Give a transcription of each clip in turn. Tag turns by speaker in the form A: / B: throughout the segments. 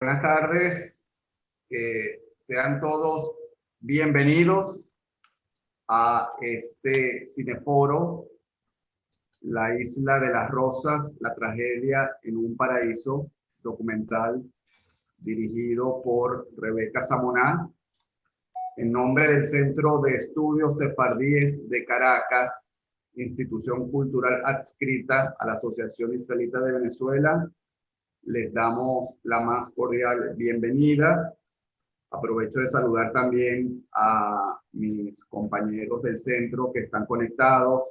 A: Buenas tardes, sean todos bienvenidos a este cineforo, La Isla de las Rosas, la tragedia en un paraíso, documental dirigido por Rebeca Samoná, en nombre del Centro de Estudios Sefardíes de Caracas, institución cultural adscrita a la Asociación Israelita de Venezuela. Les damos la más cordial bienvenida. Aprovecho de saludar también a mis compañeros del centro que están conectados,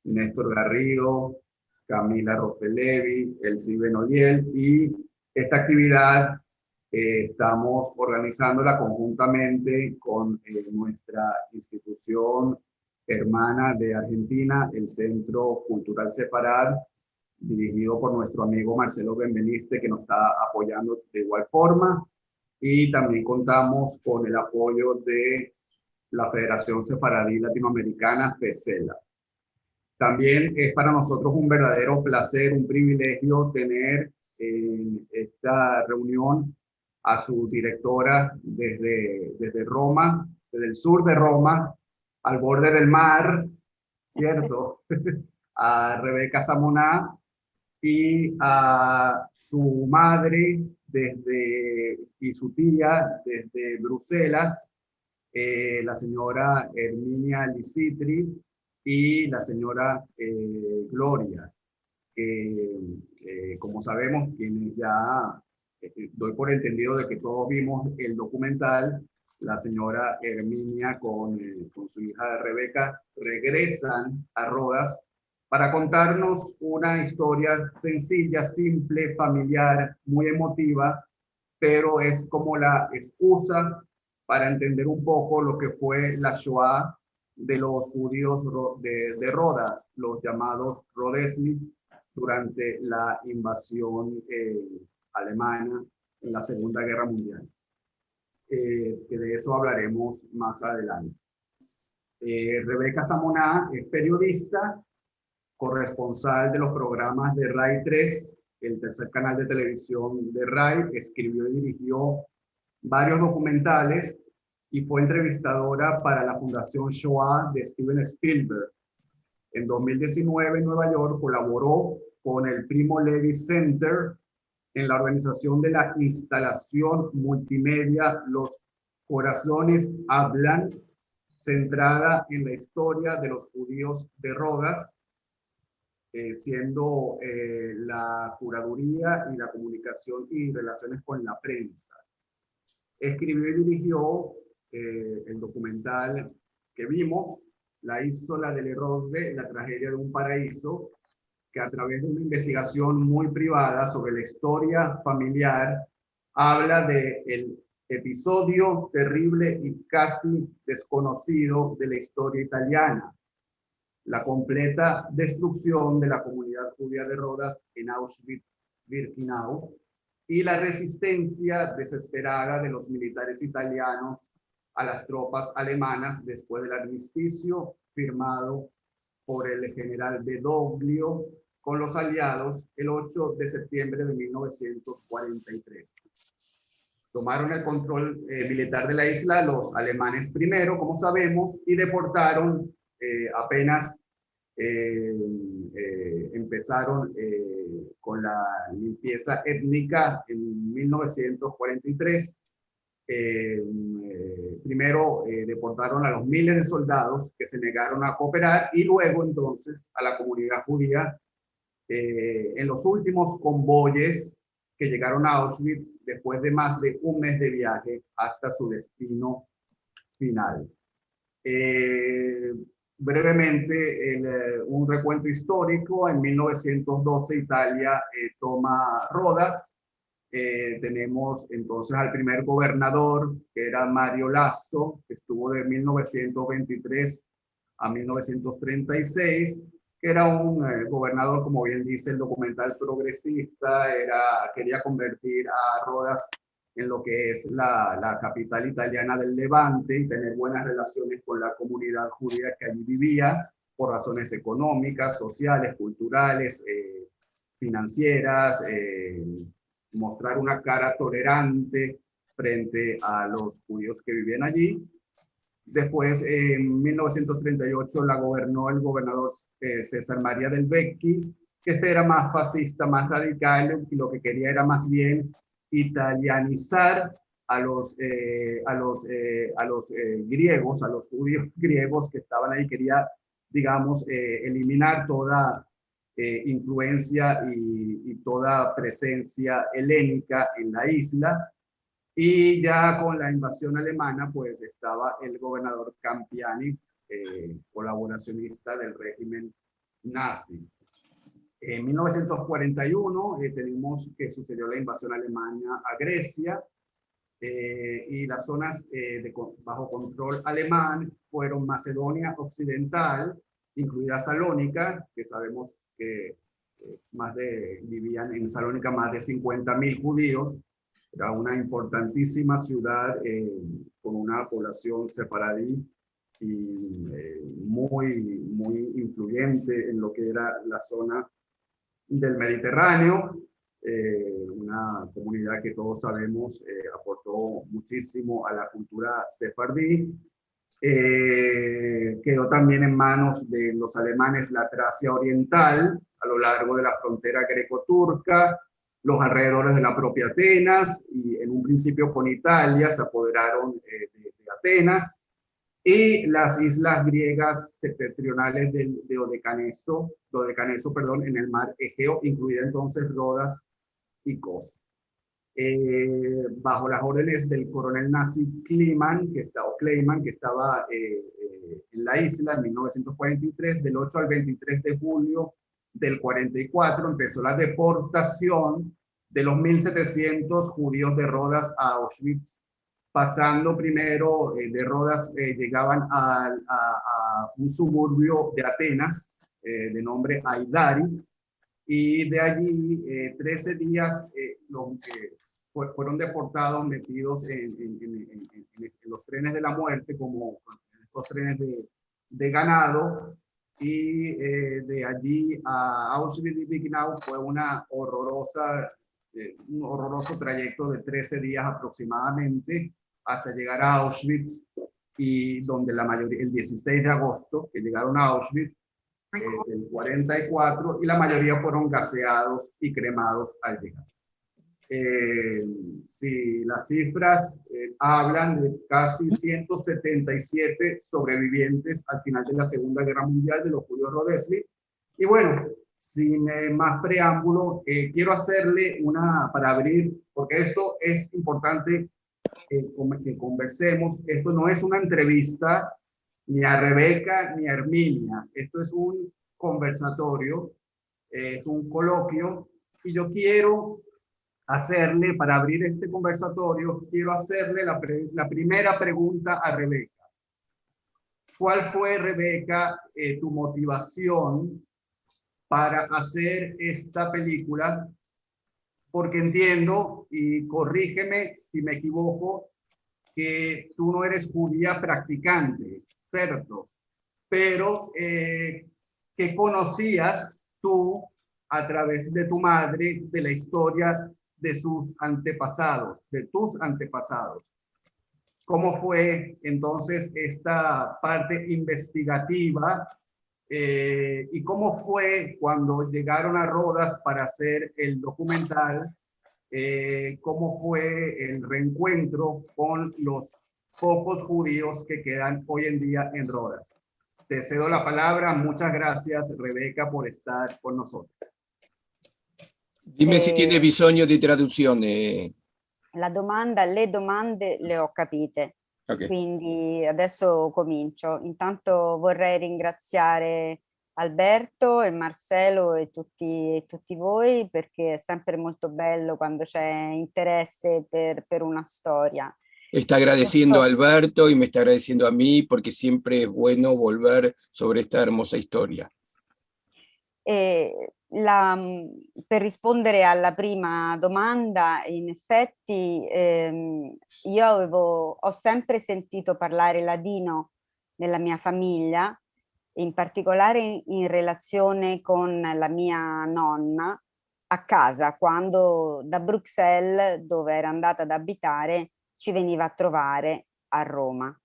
A: Néstor Garrido, Camila Rofelevi, Elsie Benoliel, y esta actividad estamos organizándola conjuntamente con nuestra institución hermana de Argentina, el Centro Cultural Sefarad, dirigido por nuestro amigo Marcelo Benveniste, que nos está apoyando de igual forma, y también contamos con el apoyo de la Federación Sefaradí Latinoamericana, FECELA. También es para nosotros un verdadero placer, un privilegio tener en esta reunión a su directora desde Roma, desde el sur de Roma, al borde del mar, ¿cierto? A Rebeca Samoná, y a su madre y su tía desde Bruselas, la señora Herminia Lisitri y la señora Gloria, como sabemos, quienes ya doy por entendido de que todos vimos el documental, la señora Herminia con su hija Rebeca regresan a Rodas para contarnos una historia sencilla, simple, familiar, muy emotiva, pero es como la excusa para entender un poco lo que fue la Shoah de los judíos de Rodas, los llamados Rodesniks, durante la invasión alemana en la Segunda Guerra Mundial. Que de eso hablaremos más adelante. Rebeca Samoná es periodista, corresponsal de los programas de RAI 3, el tercer canal de televisión de RAI, escribió y dirigió varios documentales y fue entrevistadora para la Fundación Shoah de Steven Spielberg. En 2019 en Nueva York colaboró con el Primo Levi Center en la organización de la instalación multimedia Los Corazones Hablan, centrada en la historia de los judíos de Rodas, siendo la curaduría y la comunicación y relaciones con la prensa. Escribió y dirigió el documental que vimos, La Isla de las Rosas, la tragedia de un paraíso, que a través de una investigación muy privada sobre la historia familiar habla del episodio terrible y casi desconocido de la historia italiana, la completa destrucción de la comunidad judía de Rodas en Auschwitz-Birkenau y la resistencia desesperada de los militares italianos a las tropas alemanas después del armisticio firmado por el general Badoglio con los aliados el 8 de septiembre de 1943. Tomaron el control militar de la isla los alemanes primero, como sabemos, y deportaron apenas empezaron con la limpieza étnica en 1943. Primero deportaron a los miles de soldados que se negaron a cooperar y luego entonces a la comunidad judía en los últimos convoyes que llegaron a Auschwitz después de más de un mes de viaje hasta su destino final. Brevemente, un recuento histórico. En 1912 Italia toma Rodas. Tenemos entonces al primer gobernador, que era Mario Lasto, que estuvo de 1923 a 1936, que era un gobernador, como bien dice el documental, progresista, quería convertir a Rodas en lo que es la capital italiana del Levante y tener buenas relaciones con la comunidad judía que allí vivía por razones económicas, sociales, culturales, financieras, mostrar una cara tolerante frente a los judíos que vivían allí. Después, en 1938, la gobernó el gobernador César María del Vecchi, que este era más fascista, más radical, y lo que quería era más bien italianizar a los griegos, a los judíos griegos que estaban ahí. Quería, digamos, eliminar toda influencia y toda presencia helénica en la isla. Y ya con la invasión alemana, pues estaba el gobernador Campiani, colaboracionista del régimen nazi. En 1941 tenemos que sucedió la invasión alemana a Grecia, y las zonas bajo control alemán fueron Macedonia Occidental, incluida Salónica, que sabemos que vivían en Salónica más de 50.000 judíos. Era una importantísima ciudad con una población sefaradí y muy influyente en lo que era la zona del Mediterráneo. Una comunidad que todos sabemos aportó muchísimo a la cultura sefardí. Quedó también en manos de los alemanes la Tracia Oriental, a lo largo de la frontera greco-turca, los alrededores de la propia Atenas, y en un principio con Italia se apoderaron de Atenas, y las islas griegas septentrionales del Dodecaneso, en el mar Egeo, incluida entonces Rodas y Kos. Bajo las órdenes del coronel nazi Kleiman, que estaba en la isla en 1943, del 8 al 23 de julio del 44, empezó la deportación de los 1.700 judíos de Rodas a Auschwitz, pasando primero de Rodas, llegaban a un suburbio de Atenas de nombre Aidari, y de allí 13 días fueron deportados, metidos en los trenes de la muerte, como estos trenes de ganado, y de allí a Auschwitz-Birkenau fue un horroroso trayecto de 13 días aproximadamente, hasta llegar a Auschwitz, y donde la mayoría, el 16 de agosto, que llegaron a Auschwitz, del 44, y la mayoría fueron gaseados y cremados al llegar. Sí, las cifras hablan de casi 177 sobrevivientes al final de la Segunda Guerra Mundial de los judíos Rodesky. Y bueno, sin más preámbulo, quiero hacerle para abrir, porque esto es importante que conversemos. Esto no es una entrevista ni a Rebeca ni a Herminia. Esto es un conversatorio, es un coloquio, y yo quiero hacerle, para abrir este conversatorio, quiero hacerle la primera pregunta a Rebeca. ¿Cuál fue, Rebeca, tu motivación para hacer esta película? Porque entiendo, y corrígeme si me equivoco, que tú no eres judía practicante, ¿cierto? Pero ¿qué conocías tú a través de tu madre de la historia de sus antepasados, de tus antepasados? ¿Cómo fue entonces esta parte investigativa? ¿Y cómo fue cuando llegaron a Rodas para hacer el documental? ¿Cómo fue el reencuentro con los pocos judíos que quedan hoy en día en Rodas? Te cedo la palabra. Muchas gracias, Rebeca, por estar con nosotros.
B: Dimmi se tiene bisogno di traduzione.
C: Le domande le ho capite.
B: Okay.
C: Quindi adesso comincio. Intanto vorrei ringraziare Alberto e Marcelo e tutti voi, perché è sempre molto bello quando c'è interesse per una storia.
B: Está agradeciendo a Alberto y me está agradeciendo a mí, porque siempre es bueno volver sobre esta hermosa historia.
C: Per rispondere alla prima domanda, in effetti io ho sempre sentito parlare ladino nella mia famiglia, in particolare in relazione con la mia nonna, a casa, quando da Bruxelles, dove era andata ad abitare, ci veniva a trovare a Roma.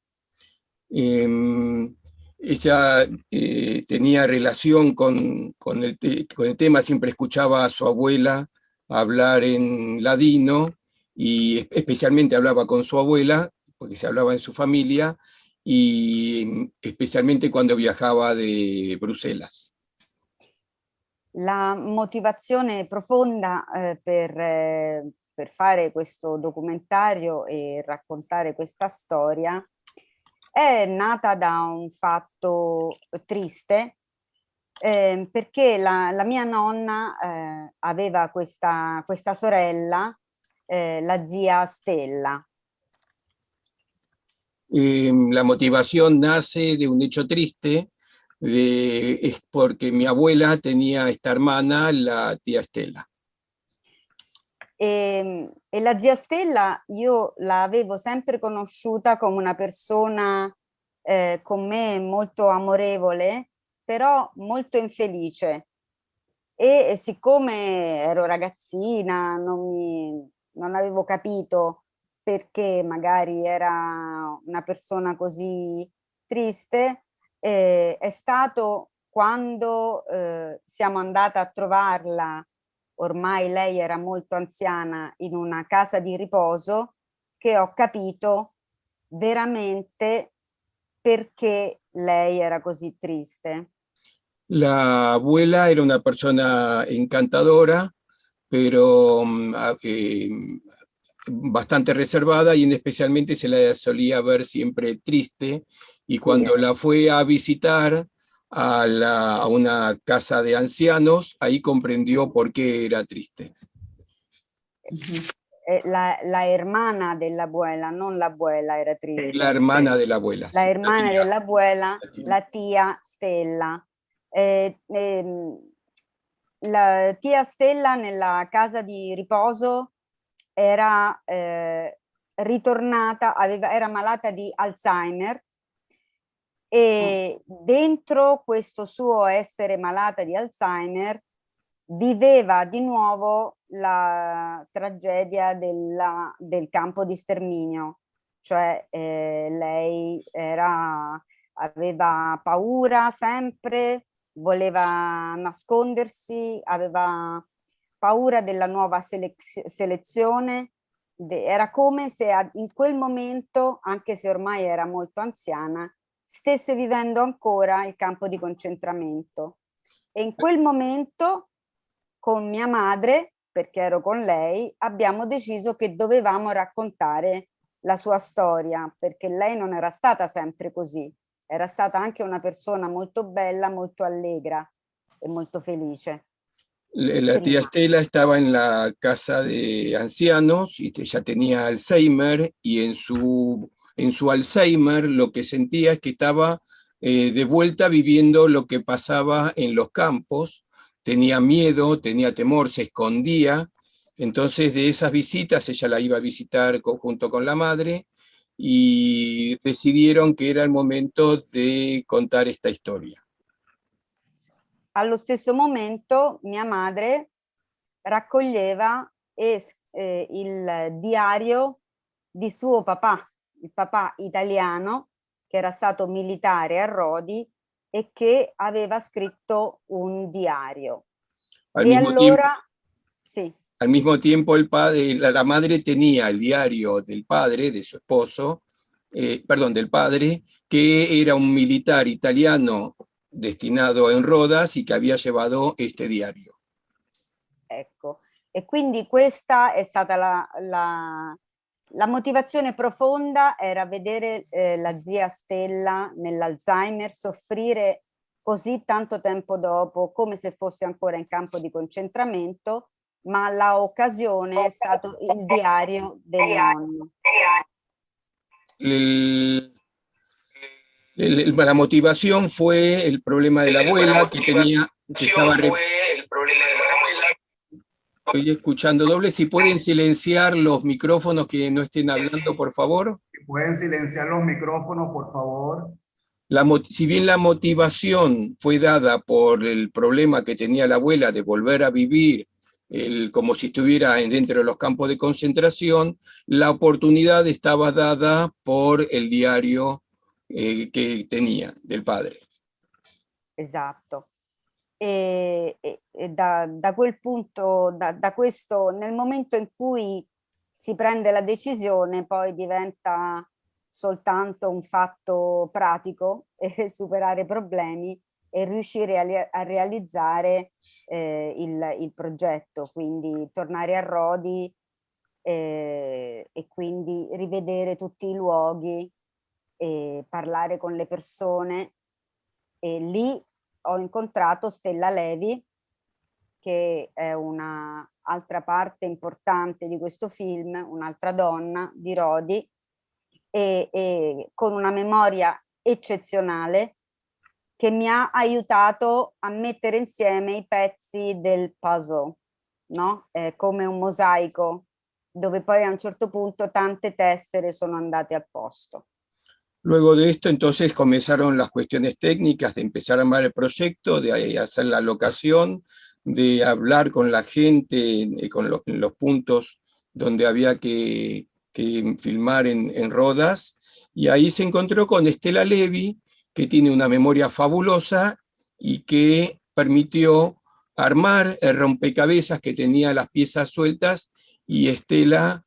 B: Ella tenía relación con el tema, siempre escuchaba a su abuela hablar en ladino y especialmente hablaba con su abuela, porque se hablaba en su familia, y especialmente cuando viajaba de Bruselas.
C: La motivazione profonda per fare questo documentario e raccontare questa storia è nata da un fatto triste, perché la mia nonna aveva questa sorella, la zia Stella.
B: La motivación nace de un hecho triste, es porque mi abuela tenía esta hermana, la tía Estela.
C: E la zia Stella io l'avevo sempre conosciuta come una persona con me molto amorevole, però molto infelice. E siccome ero ragazzina, non avevo capito perché magari era una persona così triste, è stato quando siamo andate a trovarla, ormai lei era molto anziana, in una casa di riposo, che ho capito veramente perché lei era così triste.
B: La abuela era una persona encantadora, pero bastante reservada y especialmente se la solía ver siempre triste, y cuando la fue a visitar a una casa de ancianos, ahí comprendió por qué era triste.
C: La hermana dell'abuela, non l'abuela era triste.
B: La hermana de la abuela.
C: La
B: sí,
C: hermana
B: tía.
C: dell'abuela, la tia Stella. La tia Stella nella casa di riposo era ritornata, era malata di Alzheimer, e dentro questo suo essere malata di Alzheimer viveva di nuovo la tragedia del campo di sterminio, cioè lei aveva paura sempre, voleva nascondersi, aveva paura della nuova selezione, era come se in quel momento, anche se ormai era molto anziana, stesse vivendo ancora il campo di concentramento. E in quel momento, con mia madre, perché ero con lei, abbiamo deciso che dovevamo raccontare la sua storia, perché lei non era stata sempre così, era stata anche una persona molto bella, molto allegra e molto felice.
B: La tía Estela estaba en la casa de ancianos y ya tenía Alzheimer, y en su Alzheimer lo que sentía es que estaba de vuelta viviendo lo que pasaba en los campos. Tenía miedo, tenía temor, se escondía. Entonces de esas visitas ella la iba a visitar junto con la madre, y decidieron que era el momento de contar esta historia.
C: Allo stesso momento mia madre raccoglieva il diario di suo papà, il papà italiano che era stato militare a Rodi e che aveva scritto un diario. Al
B: mismo tiempo la madre tenía el diario del padre, de su esposo, del padre, que era un militar italiano destinado en Rodas y que había llevado este diario.
C: Ecco, e quindi questa è stata la motivazione profonda, era vedere la zia Stella nell'Alzheimer soffrire così tanto tempo dopo, come se fosse ancora in campo di concentramento, ma l'occasione è stato il diario del nonno.
B: La motivación fue el problema de la abuela, que estaba... Estoy escuchando doble. Si pueden silenciar los micrófonos que no estén hablando, por favor.
A: ¿Pueden silenciar los micrófonos, por favor?
B: Si bien la motivación fue dada por el problema que tenía la abuela de volver a vivir como si estuviera dentro de los campos de concentración, la oportunidad estaba dada por el diario che tenia del padre.
C: Esatto. E da quel punto, da questo, nel momento in cui si prende la decisione, poi diventa soltanto un fatto pratico, superare problemi e riuscire a realizzare il progetto, quindi tornare a Rodi e quindi rivedere tutti i luoghi e parlare con le persone. E lì ho incontrato Stella Levi, che è una altra parte importante di questo film, un'altra donna di Rodi, e con una memoria eccezionale, che mi ha aiutato a mettere insieme i pezzi del puzzle, no? Come un mosaico, dove poi a un certo punto tante tessere sono andate al posto.
B: Luego de esto, entonces, comenzaron las cuestiones técnicas de empezar a armar el proyecto, de hacer la locación, de hablar con la gente, con los puntos donde había que filmar en Rodas, y ahí se encontró con Stella Levi, que tiene una memoria fabulosa y que permitió armar el rompecabezas que tenía las piezas sueltas, y Stella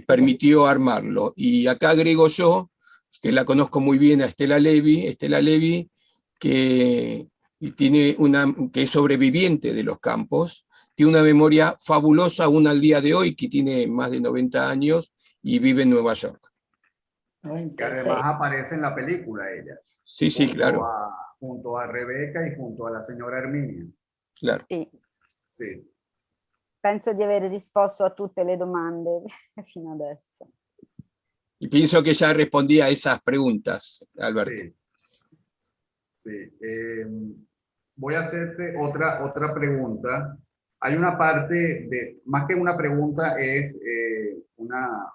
B: permitió armarlo. Y acá agrego yo, que la conozco muy bien, a Stella Levi, que es sobreviviente de los campos, tiene una memoria fabulosa aún al día de hoy, que tiene más de 90 años y vive en Nueva York.
A: Que además aparece en la película ella.
B: Sí, sí, claro.
A: Junto a Rebeca y junto a la señora Erminia.
B: Claro.
C: Sì.
A: Sì.
C: Penso di aver risposto a tutte le domande fino adesso.
B: Y pienso que ya respondí a esas preguntas, Alberto.
A: Sí. Voy a hacerte otra pregunta. Hay una parte más que una pregunta, es una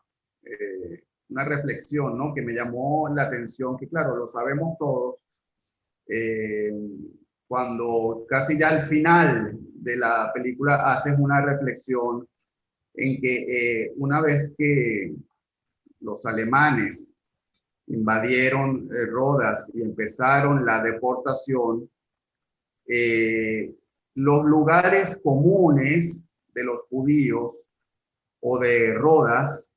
A: reflexión, ¿no? Que me llamó la atención, que claro, lo sabemos todos, cuando casi ya al final de la película haces una reflexión en que una vez que los alemanes invadieron Rodas y empezaron la deportación, los lugares comunes de los judíos o de Rodas,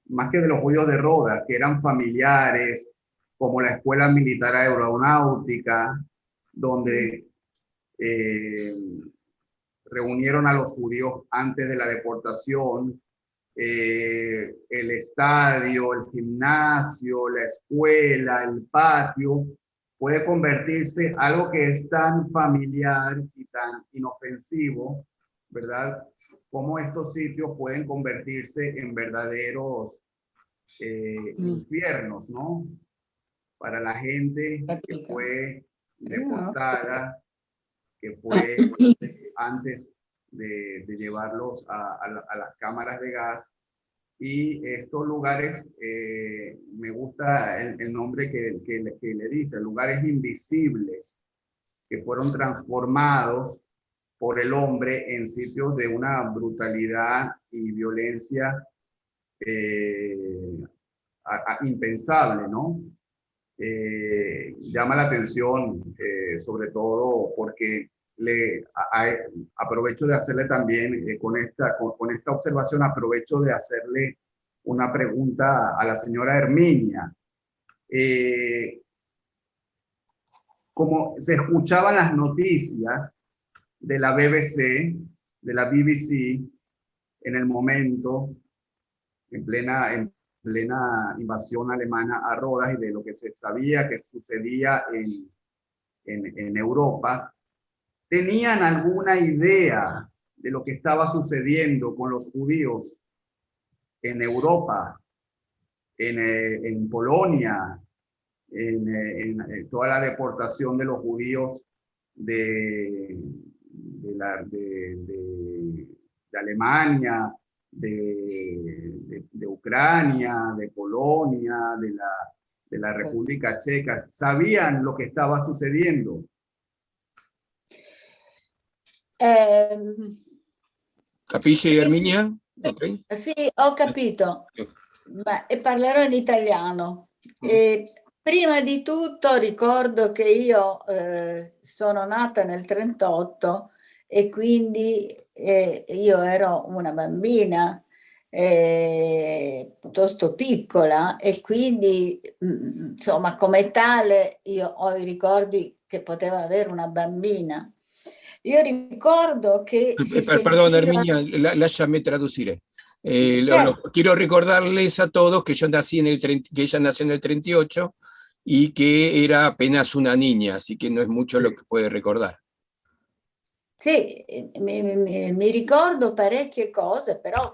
A: más que de los judíos de Rodas, que eran familiares, como la Escuela Militar Aeronáutica, donde reunieron a los judíos antes de la deportación, el estadio, el gimnasio, la escuela, el patio, puede convertirse en algo que es tan familiar y tan inofensivo, ¿verdad? Cómo estos sitios pueden convertirse en verdaderos infiernos, ¿no? Para la gente que fue deportada, que fue antes de llevarlos a las cámaras de gas. Y estos lugares, me gusta el nombre que le diste, lugares invisibles, que fueron transformados por el hombre en sitios de una brutalidad y violencia impensable, ¿no? Llama la atención, sobre todo porque aprovecho de hacerle también, con esta observación, aprovecho de hacerle una pregunta a la señora Erminia. Como se escuchaban las noticias de la BBC, en el momento, en plena invasión alemana a Rodas, y de lo que se sabía que sucedía en Europa, ¿tenían alguna idea de lo que estaba sucediendo con los judíos en Europa, en Polonia, en toda la deportación de los judíos de Alemania, de Ucrania, de Polonia, de la República Checa? ¿Sabían lo que estaba sucediendo?
B: Capisci, Erminia? Ok.
D: Sì, ho capito, e parlerò in italiano. Prima di tutto ricordo che io sono nata nel 1938 e quindi io ero una bambina piuttosto piccola e quindi insomma come tale io ho i ricordi che poteva avere una bambina. Io ricordo che si
B: Perdón,
D: sentiva...
B: Herminia, lasciami traducire.
D: Certo.
B: Quiero recordarles a todos que yo nací en el que ella nació en el 38 y que era apenas una niña, así que no es mucho lo que puede recordar.
D: Sì, mi ricordo parecchie cose, però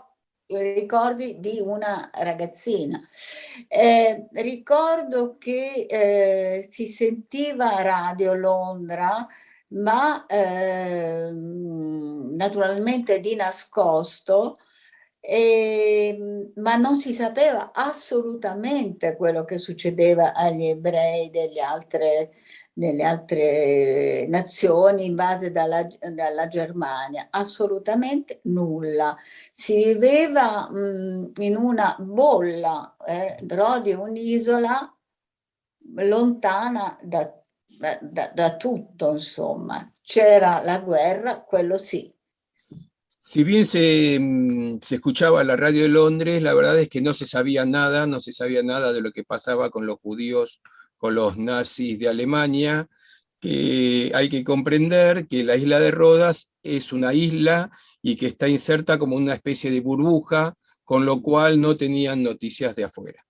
D: ricordi di una ragazzina. Ricordo che si sentiva Radio Londra, ma naturalmente di nascosto, ma non si sapeva assolutamente quello che succedeva agli ebrei nelle altre nazioni invase dalla Germania, assolutamente nulla. Si viveva in una bolla, Rodi è un'isola lontana da tutto, insomma. C'era la guerra, quello sì.
B: Si bien se escuchaba la radio de Londres, la verdad es que no se sabía nada de lo que pasaba con los judíos, con los nazis de Alemania, que hay que comprender que la isla de Rodas es una isla y que está inserta como una especie de burbuja, con lo cual no tenían noticias de afuera.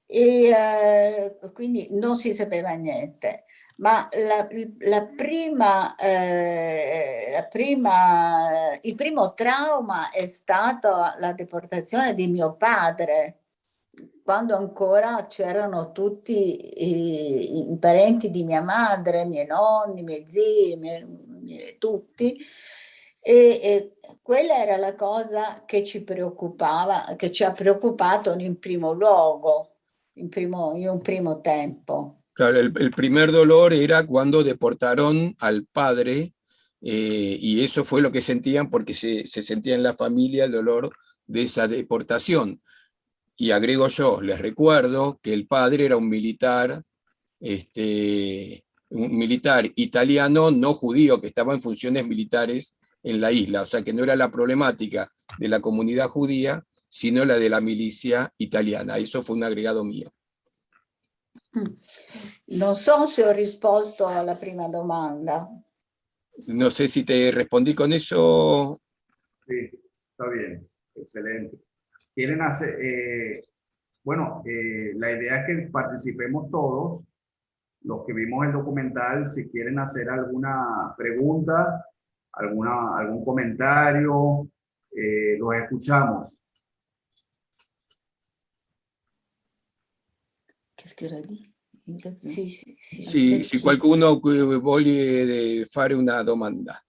D: E quindi non si sapeva niente. Ma il primo trauma è stato la deportazione di mio padre, quando ancora c'erano tutti i parenti di mia madre, i miei nonni, i miei zii, tutti, e quella era la cosa che ci preoccupava, che ci ha preoccupato in primo luogo, in un primo tempo.
B: Claro, el primer dolor era cuando deportaron al padre, y eso fue lo que sentían porque se sentía en la familia el dolor de esa deportación. Y agrego yo, les recuerdo que el padre era un militar italiano no judío que estaba en funciones militares en la isla, o sea que no era la problemática de la comunidad judía, sino la de la milicia italiana. Eso fue un agregado mío.
D: Non so se ho risposto alla prima domanda.
B: No sé si te respondí con eso.
A: Sí, está bien, excelente. Quieren hacer, bueno, la idea es que participemos todos, los que vimos el documental, si quieren hacer alguna pregunta, algún comentario, los escuchamos.
B: Si qualcuno vuole fare una domanda.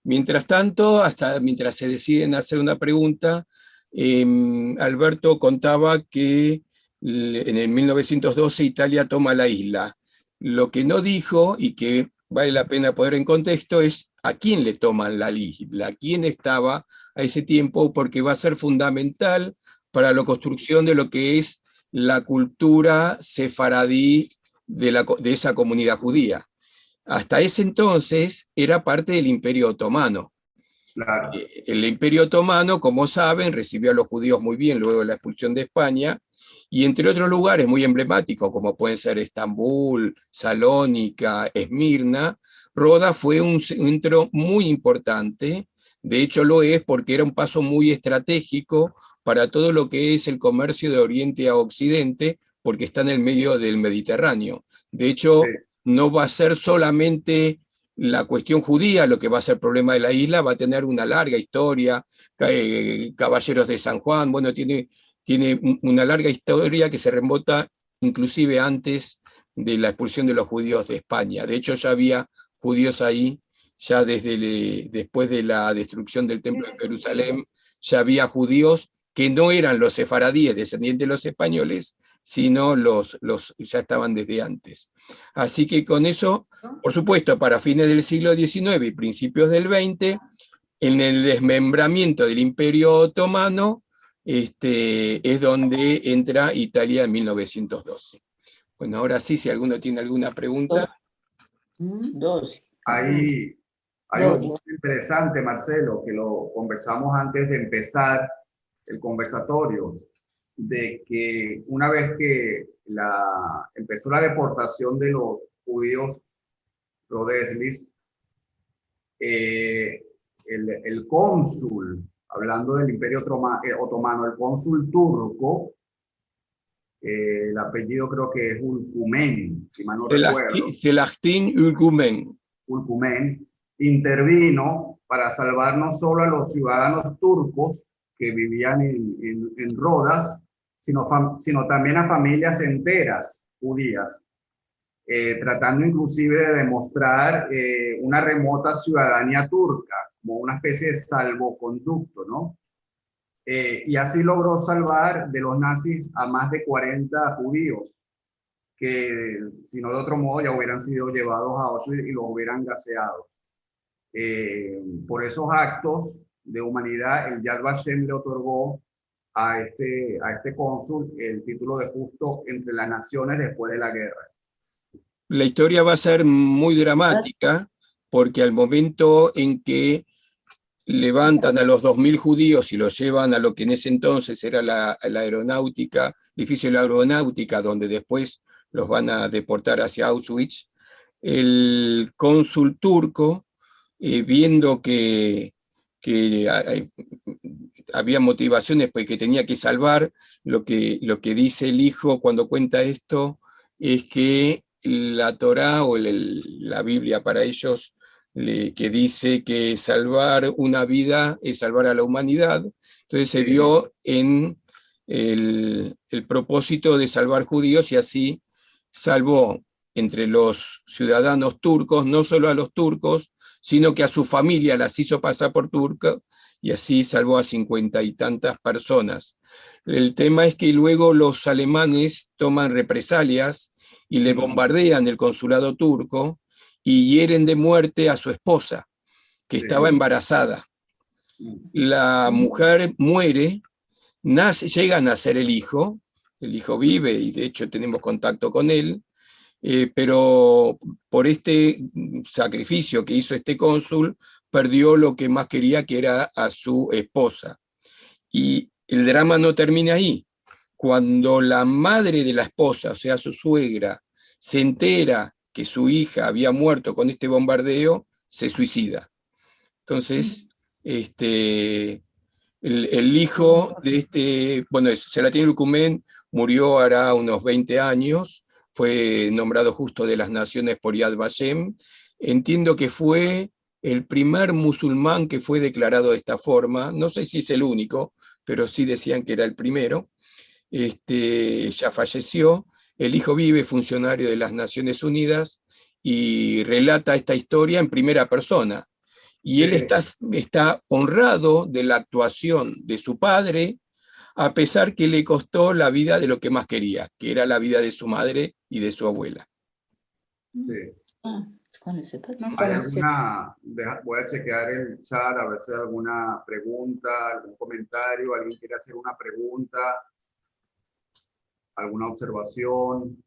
B: Mientras tanto, mientras se deciden hacer una pregunta, Alberto contaba que en el 1912 Italia toma la isla. Lo que no dijo, y que vale la pena poner en contexto, es a quién le toman la isla, quién estaba a ese tiempo, porque va a ser fundamental para la construcción de lo que es la cultura sefaradí de esa comunidad judía. Hasta ese entonces era parte del Imperio Otomano.
A: Claro.
B: El Imperio Otomano, como saben, recibió a los judíos muy bien luego de la expulsión de España, y entre otros lugares muy emblemáticos, como pueden ser Estambul, Salónica, Esmirna, Rodas fue un centro muy importante. De hecho lo es porque era un paso muy estratégico para todo lo que es el comercio de Oriente a Occidente, porque está en el medio del Mediterráneo. De hecho, sí, no va a ser solamente la cuestión judía lo que va a ser el problema de la isla, va a tener una larga historia, Caballeros de San Juan, bueno, tiene una larga historia que se remonta inclusive antes de la expulsión de los judíos de España. De hecho, ya había judíos ahí, ya después de la destrucción del Templo de Jerusalén, ya había judíos que no eran los sefaradíes, descendientes de los españoles, sino ya estaban desde antes. Así que con eso, por supuesto, para fines del siglo XIX y principios del XX, en el desmembramiento del Imperio Otomano, es donde entra Italia en 1912. Bueno, ahora sí, si alguno tiene alguna pregunta.
D: 12.
A: Hay un punto interesante, Marcelo, que lo conversamos antes de empezar el conversatorio, de que una vez que empezó la deportación de los judíos rodeslis, el cónsul, hablando del Imperio Otomano, el cónsul turco, el apellido creo que es Ulkumen, si mal no recuerdo.
B: Selahattin Ülkümen.
A: Ulkumen intervino para salvar no solo a los ciudadanos turcos que vivían en Rodas, sino también a familias enteras judías, tratando inclusive de demostrar una remota ciudadanía turca, como una especie de salvoconducto, ¿no? Y así logró salvar de los nazis a más de 40 judíos, que si no de otro modo ya hubieran sido llevados a Auschwitz y los hubieran gaseado. Por esos actos de humanidad, el Yad Vashem le otorgó a este cónsul el título de justo entre las naciones después de la guerra.
B: La historia va a ser muy dramática, porque al momento en que levantan a los 2000 judíos y los llevan a lo que en ese entonces era la aeronáutica, el edificio de la aeronáutica, donde después los van a deportar hacia Auschwitz, el cónsul turco, viendo que había motivaciones, pues que tenía que salvar, lo que dice el hijo cuando cuenta esto es que la Torá o la Biblia para ellos, que dice que salvar una vida es salvar a la humanidad. Entonces se vio en el propósito de salvar judíos, y así salvó entre los ciudadanos turcos, no solo a los turcos, sino que a su familia las hizo pasar por turca, y así salvó a 50 y tantas personas. El tema es que luego los alemanes toman represalias y le bombardean el consulado turco y hieren de muerte a su esposa, que estaba embarazada. La mujer muere, llega a nacer el hijo vive y de hecho tenemos contacto con él, pero por este sacrificio que hizo este cónsul, perdió lo que más quería, que era a su esposa. Y el drama no termina ahí. Cuando la madre de la esposa, o sea, su suegra, se entera que su hija había muerto con este bombardeo, se suicida. Entonces, el hijo de Selahattin Ülkümen murió hará unos 20 años, fue nombrado justo de las naciones por Yad Vashem. Entiendo que fue el primer musulmán que fue declarado de esta forma, no sé si es el único, pero sí decían que era el primero. Ya falleció, el hijo vive, funcionario de las Naciones Unidas, y relata esta historia en primera persona. Y él está honrado de la actuación de su padre, a pesar que le costó la vida de lo que más quería, que era la vida de su madre y de su abuela.
A: Sí.
D: No
A: voy a chequear el chat a ver si hay alguna pregunta, algún comentario, alguien quiere hacer una pregunta, alguna observación.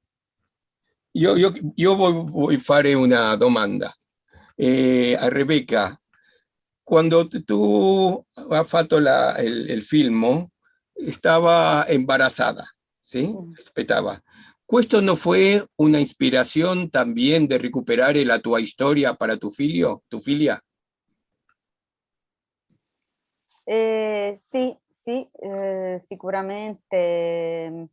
B: Io voy fare una domanda a Rebecca. Quando tu hai fatto il film, estaba embarazada, ¿sí? Aspettava. ¿Questo no fue una inspiración también de recuperar la tua historia para tu figlia?
C: Sì, sicuramente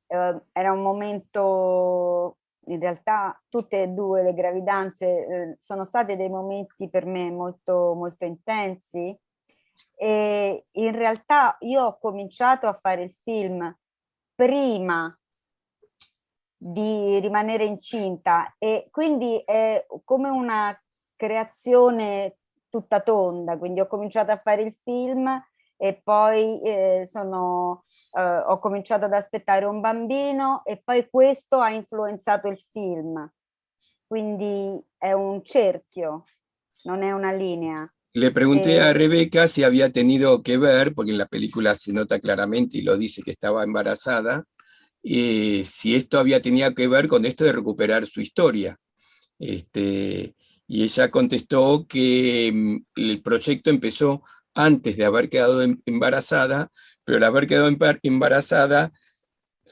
C: era un momento, in realtà tutte e due le gravidanze sono state dei momenti per me molto, molto intensi, e in realtà io ho cominciato a fare il film prima di rimanere incinta, e quindi è come una creazione tutta tonda. Quindi ho cominciato a fare il film e poi ho cominciato ad aspettare un bambino, e poi questo ha influenzato il film. Quindi è un cerchio, non è una linea.
B: Le pregunté a Rebeca si había tenido que ver, porque en la película se nota claramente y lo dice que estaba embarazada, si esto había tenido que ver con esto de recuperar su historia. Y ella contestó que el proyecto empezó antes de haber quedado embarazada, pero al haber quedado embarazada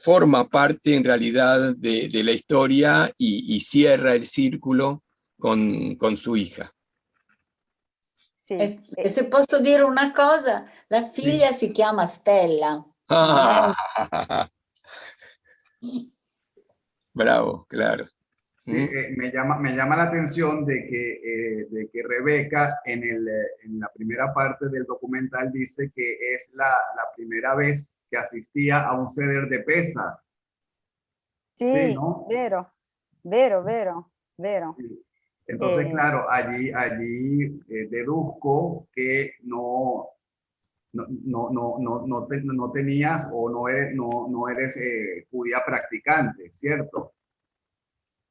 B: forma parte en realidad de la historia y cierra el círculo con su hija.
C: Sì,
D: E se posso dire una cosa, la figlia si chiama Stella.
B: Bravo, claro.
A: Sí, me llama la atención de que Rebeca en la primera parte del documental dice que es la primera vez que asistía a un ceder de pesa. Sí,
C: sì,
A: ¿no?
C: vero, vero, vero, vero.
A: Sí. Entonces, claro, allí deduzco que no tenías o no eres judía practicante, ¿cierto?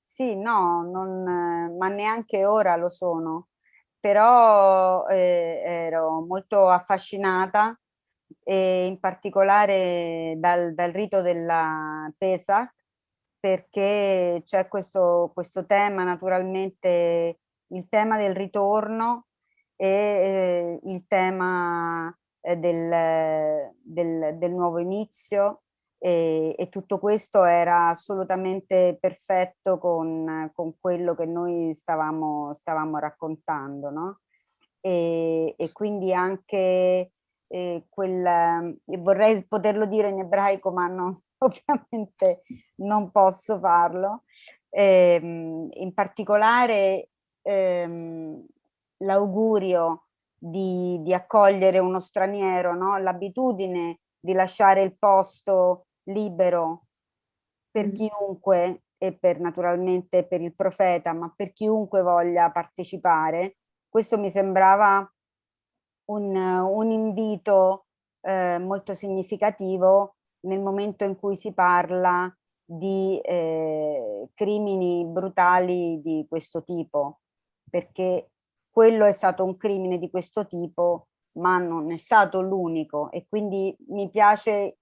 C: Sì, no, ma neanche ora lo sono, però ero molto affascinata, e in particolare dal rito della Pesach, perché c'è questo tema, naturalmente, il tema del ritorno e il tema del nuovo inizio. E tutto questo era assolutamente perfetto con quello che noi stavamo raccontando, no? E quindi anche vorrei poterlo dire in ebraico, ma ovviamente non posso farlo. In particolare l'augurio di accogliere uno straniero, no? L'abitudine di lasciare il posto libero per chiunque e naturalmente per il profeta, ma per chiunque voglia partecipare. Questo mi sembrava un invito molto significativo nel momento in cui si parla di crimini brutali di questo tipo, perché quello è stato un crimine di questo tipo, ma non è stato l'unico, e quindi mi piace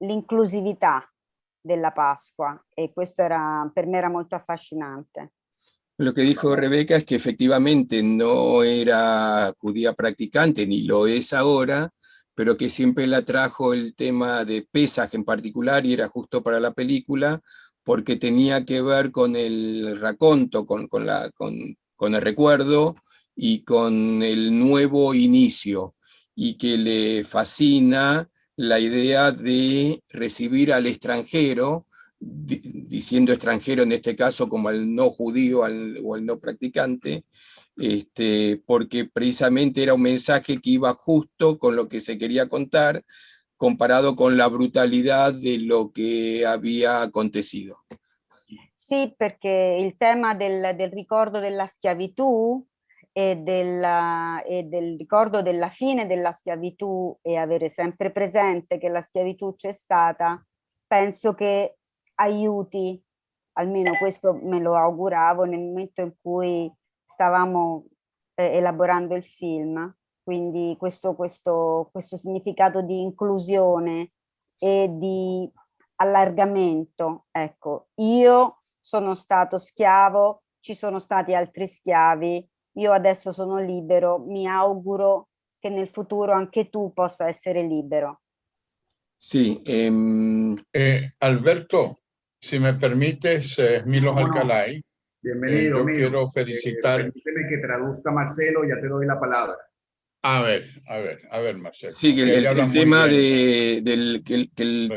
C: l'inclusività della Pasqua, e questo per me era molto affascinante.
B: Lo que dijo Rebeca es que efectivamente no era judía practicante, ni lo es ahora, pero que siempre la trajo el tema de Pesaj en particular, y era justo para la película, porque tenía que ver con el raconto, con el recuerdo y con el nuevo inicio, y que le fascina la idea de recibir al extranjero, diciendo extranjero en este caso como al no judío o al no practicante, porque precisamente era un mensaje que iba justo con lo que se quería contar, comparado con la brutalidad de lo que había acontecido.
C: Sì, perché il tema del ricordo della schiavitù e del ricordo della fine della schiavitù, e avere sempre presente che la schiavitù c'è stata, penso che aiuti, almeno questo me lo auguravo nel momento in cui stavamo elaborando il film. Quindi questo significato di inclusione e di allargamento. Ecco, io sono stato schiavo, ci sono stati altri schiavi, io adesso sono libero, mi auguro che nel futuro anche tu possa essere libero.
B: Sí.
E: Alberto, si me permites, Milos
A: ¿Cómo no?
E: Alcalay,
A: Bienvenido,
E: yo
A: Milo.
E: quiero felicitar.
A: Permíteme que traduzca Marcelo, ya te doy la palabra.
E: A ver, Marcelo.
B: Sí, que el tema el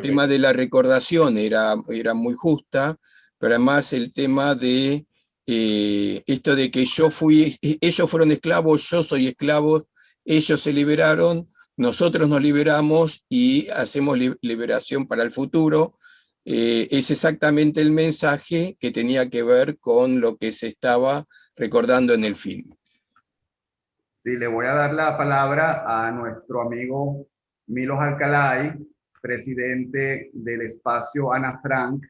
B: tema de la recordación era muy justa, pero además el tema de esto de que ellos fueron esclavos, yo soy esclavo, ellos se liberaron, nosotros nos liberamos y hacemos liberación para el futuro. Es exactamente el mensaje que tenía que ver con lo que se estaba recordando en el film.
A: Sí, le voy a dar la palabra a nuestro amigo Milos Alcalay, presidente del espacio Ana Frank,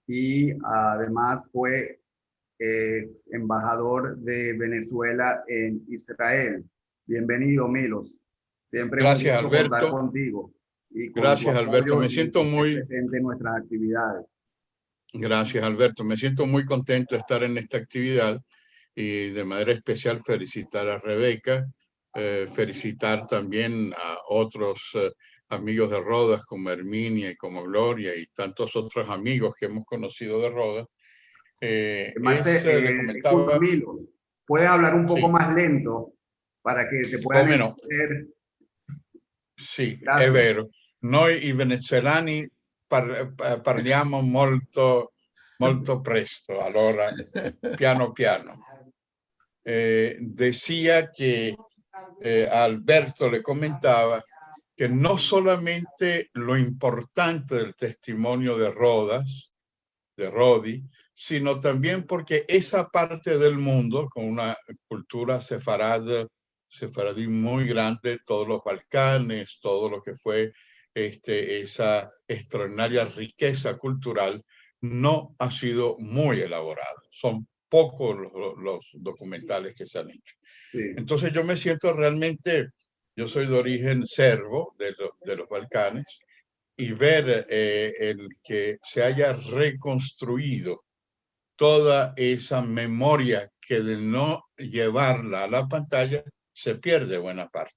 A: y además fue embajador de Venezuela en Israel. Bienvenido, Milos. Siempre es un
E: Gracias,
A: gusto contar
E: Alberto.
A: contigo y con
E: Gracias,
A: tu
E: Alberto.
A: apoyo
E: Me
A: y
E: siento
A: estés
E: muy,
A: presente en nuestras actividades.
E: gracias, Alberto. Me siento muy contento de estar en esta actividad y de manera especial felicitar a Rebeca, felicitar también a otros amigos de Rodas como Herminia y como Gloria y tantos otros amigos que hemos conocido de Rodas. Le
A: Disculpa,
E: comentaba,
A: Milos, ¿puedes hablar un poco
E: sí,
A: más lento para que te puedan
E: come no,
A: entender?
E: sì, è
A: Gracias.
E: vero. Noi i venezuelani parliamo molto, molto presto, allora piano piano. Decía que Alberto le comentaba que no solamente lo importante del testimonio de Rodas, de Rodi, sino también porque esa parte del mundo, con una cultura sefaradí muy grande, todos los Balcanes, todo lo que fue esa extraordinaria riqueza cultural, no ha sido muy elaborado. Son pocos los documentales que se han hecho.
A: Sí.
E: Entonces yo me siento realmente, yo soy de origen serbo, de los Balcanes, y ver el que se haya reconstruido toda esa memoria que de no llevarla a la pantalla se pierde buena parte.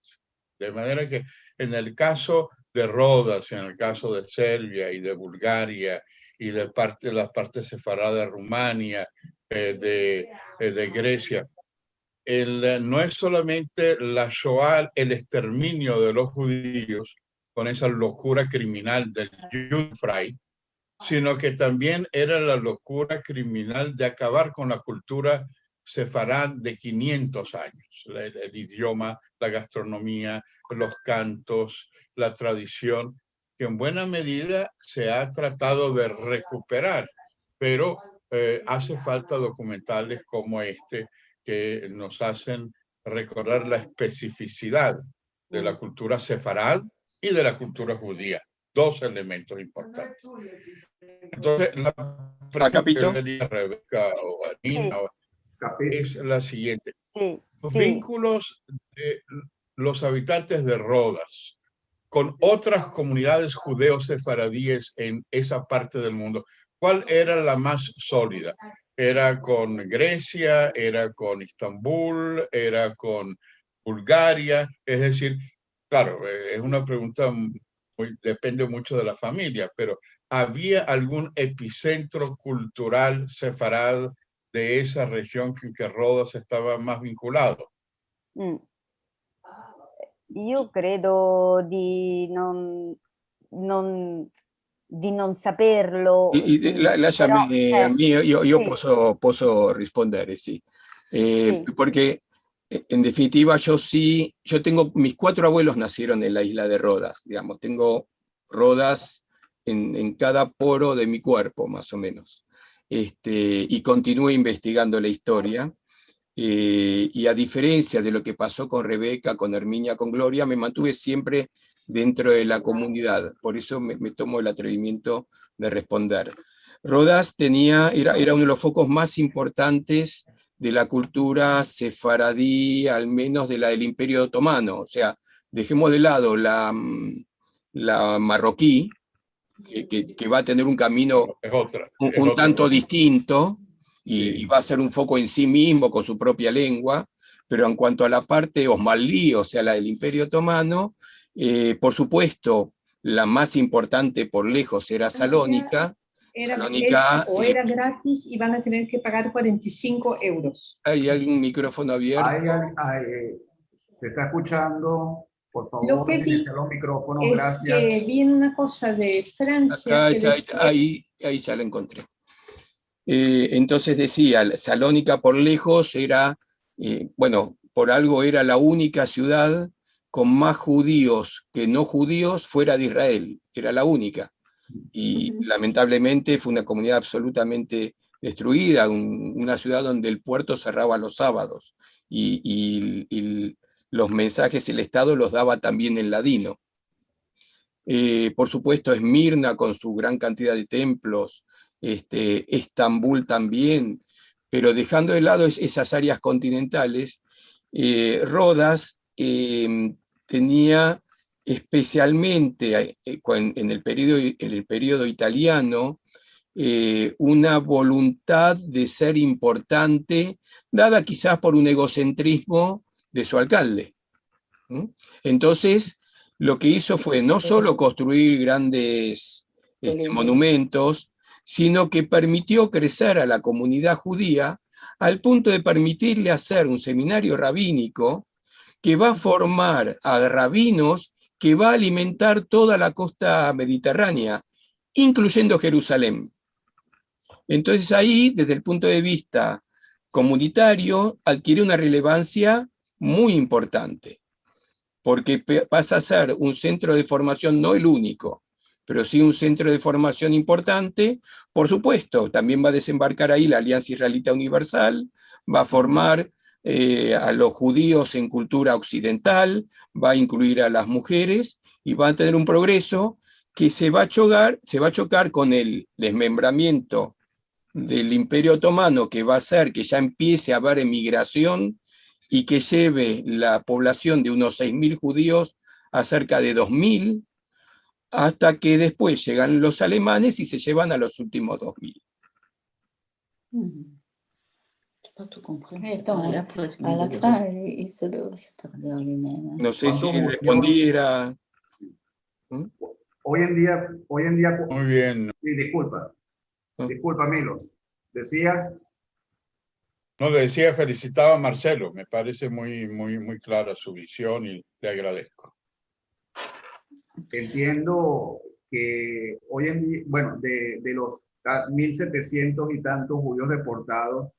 E: De manera que en el caso de Rodas, en el caso de Serbia y de Bulgaria y de las partes separadas de Rumania, de Grecia, no es solamente la Shoah, el exterminio de los judíos, con esa locura criminal del Judenfrei, sino que también era la locura criminal de acabar con la cultura sefarad de 500 años, el idioma, la gastronomía, los cantos, la tradición, que en buena medida se ha tratado de recuperar, pero hace falta documentales como este que nos hacen recordar la especificidad de la cultura sefarad y de la cultura judía, dos elementos importantes. Entonces, la pregunta de Rebeca o Anina es la siguiente. Los vínculos de los habitantes de Rodas con otras comunidades judeos sefaradíes en esa parte del mundo, ¿cuál era la más sólida? ¿Era con Grecia? ¿Era con Estambul? ¿Era con Bulgaria? Es decir, claro, es una pregunta depende mucho de la familia, pero ¿había algún epicentro cultural sefarad de esa región en que Rodas estaba más vinculado?
C: Io credo di non saperlo.
B: Lasciami
C: Però,
B: a me, io
C: sì.
B: posso rispondere, sì.
C: Sí.
B: Porque en definitiva yo tengo, mis 4 abuelos nacieron en la isla de Rodas, digamos, tengo Rodas en cada poro de mi cuerpo, más o menos. Y continué investigando la historia. Y a diferencia de lo que pasó con Rebeca, con Herminia, con Gloria, me mantuve siempre dentro de la comunidad. Por eso me tomo el atrevimiento de responder. Rodas era uno de los focos más importantes de la cultura sefaradí, al menos de la del Imperio Otomano. O sea, dejemos de lado la marroquí, que va a tener un camino un tanto distinto, y va a ser un foco en sí mismo con su propia lengua, pero en cuanto a la parte osmalí, o sea, la del Imperio Otomano, por supuesto, la más importante por lejos era Salónica.
F: Era gratis y van a tener que pagar 45 euros.
B: ¿Hay algún micrófono abierto?
A: Se está escuchando, por favor,
F: lo que vi
A: silenciar los micrófonos,
F: es
A: gracias.
F: que vi una cosa de Francia.
B: Acá, ahí ya la encontré. Entonces decía, Salónica por lejos era, bueno, por algo era la única ciudad con más judíos que no judíos fuera de Israel, era la única. Y lamentablemente fue una comunidad absolutamente destruida, una ciudad donde el puerto cerraba los sábados y los mensajes el Estado los daba también en ladino. Por supuesto, Esmirna con su gran cantidad de templos, Estambul también, pero dejando de lado esas áreas continentales, Rodas tenía especialmente en el periodo italiano una voluntad de ser importante, dada quizás por un egocentrismo de su alcalde. Entonces, lo que hizo fue no solo construir grandes monumentos, sino que permitió crecer a la comunidad judía al punto de permitirle hacer un seminario rabínico que va a formar a rabinos que va a alimentar toda la costa mediterránea, incluyendo Jerusalén. Entonces ahí, desde el punto de vista comunitario, adquiere una relevancia muy importante, porque pasa a ser un centro de formación, no el único, pero sí un centro de formación importante. Por supuesto, también va a desembarcar ahí la Alianza Israelita Universal, va a formar a los judíos en cultura occidental, va a incluir a las mujeres y va a tener un progreso que se va a chocar con el desmembramiento del Imperio Otomano, que va a hacer que ya empiece a haber emigración y que lleve la población de unos 6.000 judíos a cerca de 2.000, hasta que después llegan los alemanes y se llevan a los últimos 2.000. No sé si respondiera.
A: Hoy en día.
E: Muy bien.
A: Sí, disculpa, Milos. ¿Decías?
E: No, le decía, felicitaba a Marcelo, me parece muy clara su visión y le agradezco.
A: Entiendo que hoy en día, bueno, de los 1.700 y tantos judíos deportados,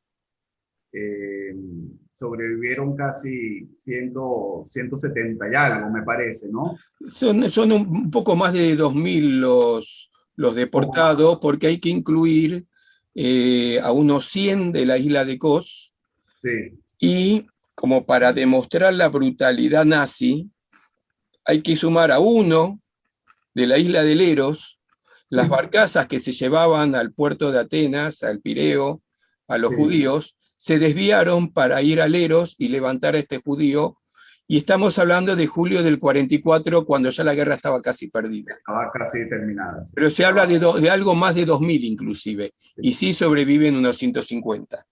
A: sobrevivieron casi 170 y algo, me parece, ¿no?
B: Son un poco más de 2.000 los deportados, porque hay que incluir a unos 100 de la isla de Kos,
A: sí.
B: Y como para demostrar la brutalidad nazi, hay que sumar a uno de la isla de Leros, las barcazas que se llevaban al puerto de Atenas, al Pireo, a los judíos, se desviaron para ir a Leros y levantar a este judío, y estamos hablando de julio del 44, cuando ya la guerra estaba casi perdida.
A: Estaba casi terminada.
B: Pero se habla de algo más de 2.000 inclusive, y sí sobreviven unos 150.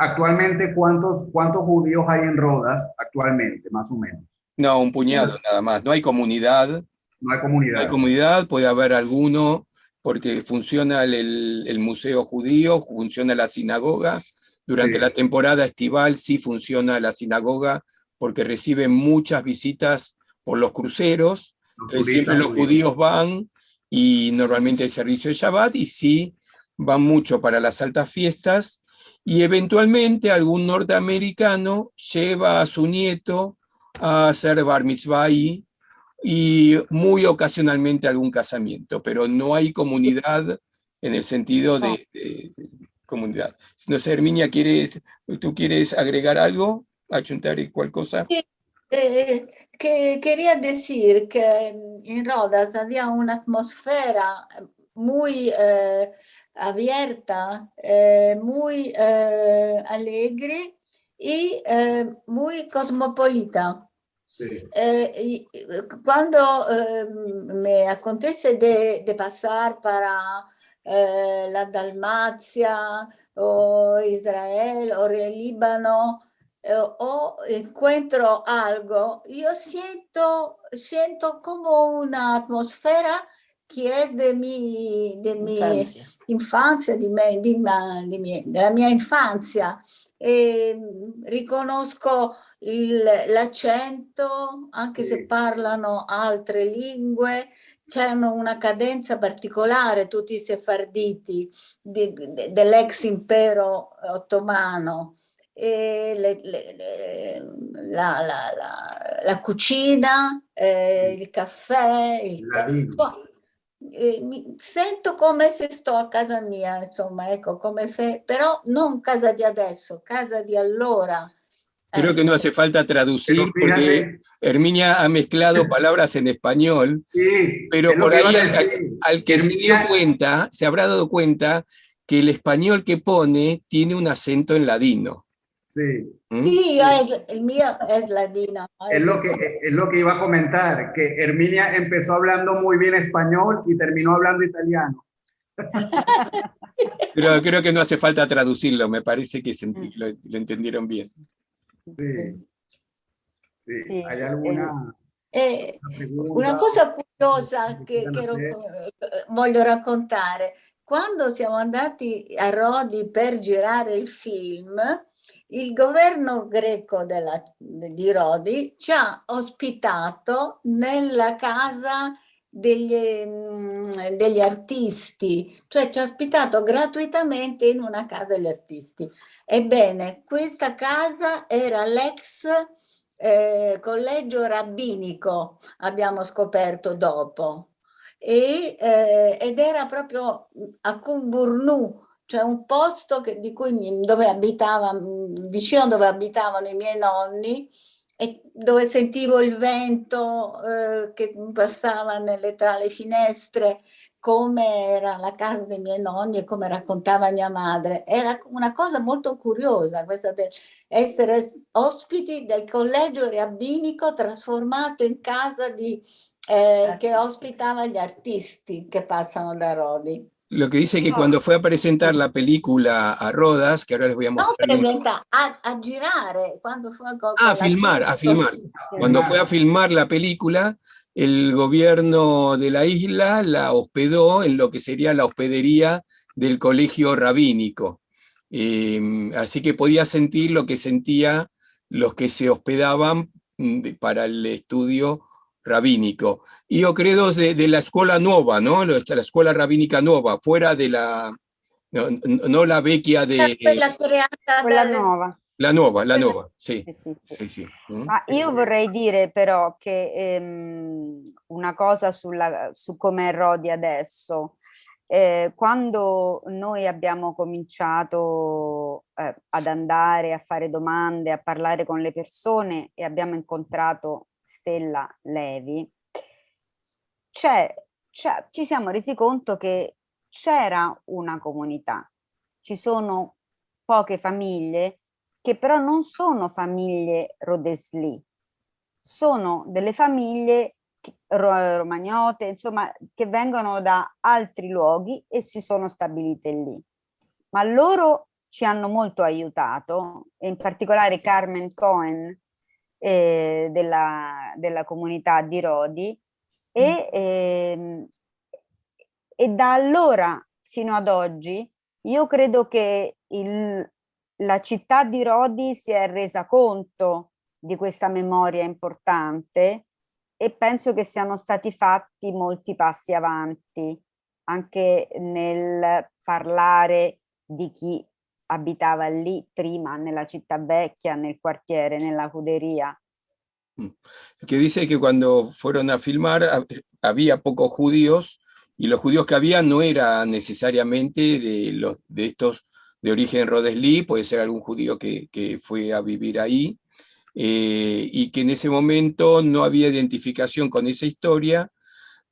A: Actualmente, ¿cuántos judíos hay en Rodas actualmente, más o menos?
B: No, un puñado nada más. No hay comunidad.
A: No hay comunidad.
B: No hay comunidad, puede haber alguno, porque funciona el museo judío, funciona la sinagoga. Durante la temporada estival sí funciona la sinagoga, porque reciben muchas visitas por los cruceros. Entonces siempre los judíos van, y normalmente hay servicio de Shabbat, y sí van mucho para las altas fiestas, y eventualmente algún norteamericano lleva a su nieto a hacer bar mitzvah ahí, y muy ocasionalmente algún casamiento, pero no hay comunidad en el sentido de comunidad. No sé, Herminia, ¿tú quieres agregar algo? ¿Achuntar cualquier cosa?
D: Que quería decir que en Rodas había una atmósfera muy abierta, muy alegre y muy cosmopolita.
A: Sí.
D: Y cuando me acontece de pasar para la Dalmacia o Israel o el Líbano, o encuentro algo, yo siento como una atmósfera que es de mi infancia, de la mia infanzia. Riconosco l'accento, anche se parlano altre lingue, c'hanno una cadenza particolare, tutti i sefarditi dell'ex impero ottomano. E la cucina, il caffè, il tè. Mi sento come se sto a casa mia, insomma, ecco, come se, però non casa di adesso, casa di allora.
B: Creo que no hace falta traducir, porque Herminia ha mezclado palabras en español, pero por ahí al que se dio cuenta, se habrá dado cuenta que el español que pone tiene un acento en ladino.
A: Sí.
D: Sí, el mío es ladino.
A: Es lo que iba a comentar, que Herminia empezó hablando muy bien español y terminó hablando italiano.
B: Pero creo que no hace falta traducirlo, me parece que lo entendieron bien.
A: Sí. Sí.
C: Sì,
A: ¿Hay alguna
D: Una cosa curiosa che
A: hacer?
D: voglio raccontare. Quando siamo andati a Rodi per girare il film, il governo greco di Rodi ci ha ospitato nella casa degli artisti, cioè ci ha ospitato gratuitamente in una casa degli artisti. Ebbene, questa casa era l'ex collegio rabbinico, abbiamo scoperto dopo, ed era proprio a Cumburnu, cioè un posto dove vicino dove abitavano i miei nonni, e dove sentivo il vento che passava tra le finestre, come era la casa dei miei nonni e come raccontava mia madre. Era una cosa molto curiosa questa essere ospiti del collegio rabbinico trasformato in casa che ospitava gli artisti che passano da Rodi.
B: Lo que dice que cuando fue a presentar la película a Rodas, que ahora les voy a
D: No
B: mostrar.
D: presenta, a girare, quando fue
B: a filmar. Cuando fue a filmar la película, el gobierno de la isla la hospedó en lo que sería la hospedería del colegio rabínico. Así que podía sentir lo que sentían los que se hospedaban para el estudio rabínico. Io credo de la escuela nueva, ¿no? La escuela rabínica nueva, fuera de la, no la vecchia de...
C: Quella nuova.
B: La nuova, sì.
C: Sì.
B: Sì.
C: Ma io vorrei dire però che una cosa su come è Rodi adesso. Quando noi abbiamo cominciato ad andare a fare domande, a parlare con le persone e abbiamo incontrato Stella Levi, ci siamo resi conto che c'era una comunità, ci sono poche famiglie che però non sono famiglie Rodesli, sono delle famiglie romagnote, insomma, che vengono da altri luoghi e si sono stabilite lì. Ma loro ci hanno molto aiutato, e in particolare Carmen Cohen della comunità di Rodi, e da allora fino ad oggi io credo che la città di Rodi si è resa conto di questa memoria importante e penso che siano stati fatti molti passi avanti anche nel parlare di chi abitava lì prima, nella città vecchia, nel quartiere, nella judería.
B: Que dice que cuando fueron a filmar había pocos judíos, y los judíos que había no eran necesariamente de estos de origen Rodesli, puede ser algún judío que fue a vivir ahí, y que en ese momento no había identificación con esa historia,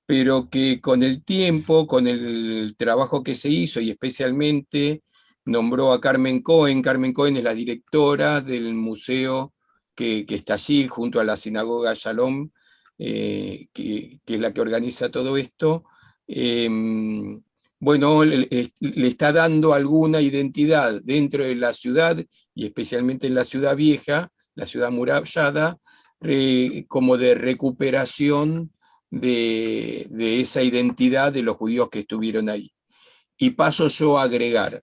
B: pero que con el tiempo, con el trabajo que se hizo, y especialmente nombró a Carmen Cohen. Carmen Cohen es la directora del museo que está allí, junto a la sinagoga Shalom, que es la que organiza todo esto. Bueno, le está dando alguna identidad dentro de la ciudad, y especialmente en la ciudad vieja, la ciudad murallada, como de recuperación de esa identidad de los judíos que estuvieron ahí. Y paso yo a agregar,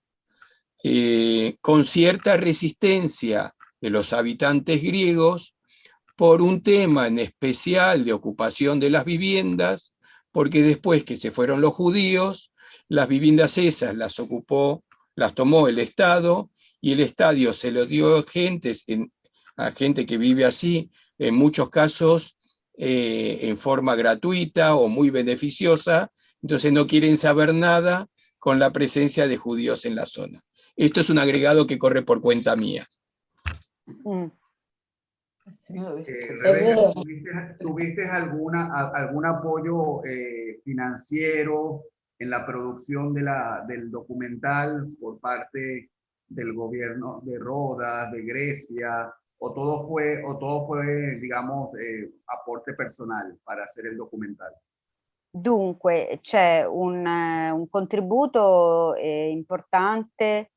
B: con cierta resistencia de los habitantes griegos por un tema en especial de ocupación de las viviendas, porque después que se fueron los judíos, las viviendas esas las tomó el Estado, y el Estado se lo dio a gente que vive así, en muchos casos en forma gratuita o muy beneficiosa, entonces no quieren saber nada con la presencia de judíos en la zona. Esto es un agregado que corre por cuenta mía.
A: ¿Tuviste algún apoyo financiero en la producción del documental por parte del gobierno de Rodas, de Grecia, o todo fue digamos, aporte personal para hacer el documental?
C: Dunque, c'è un contributo importante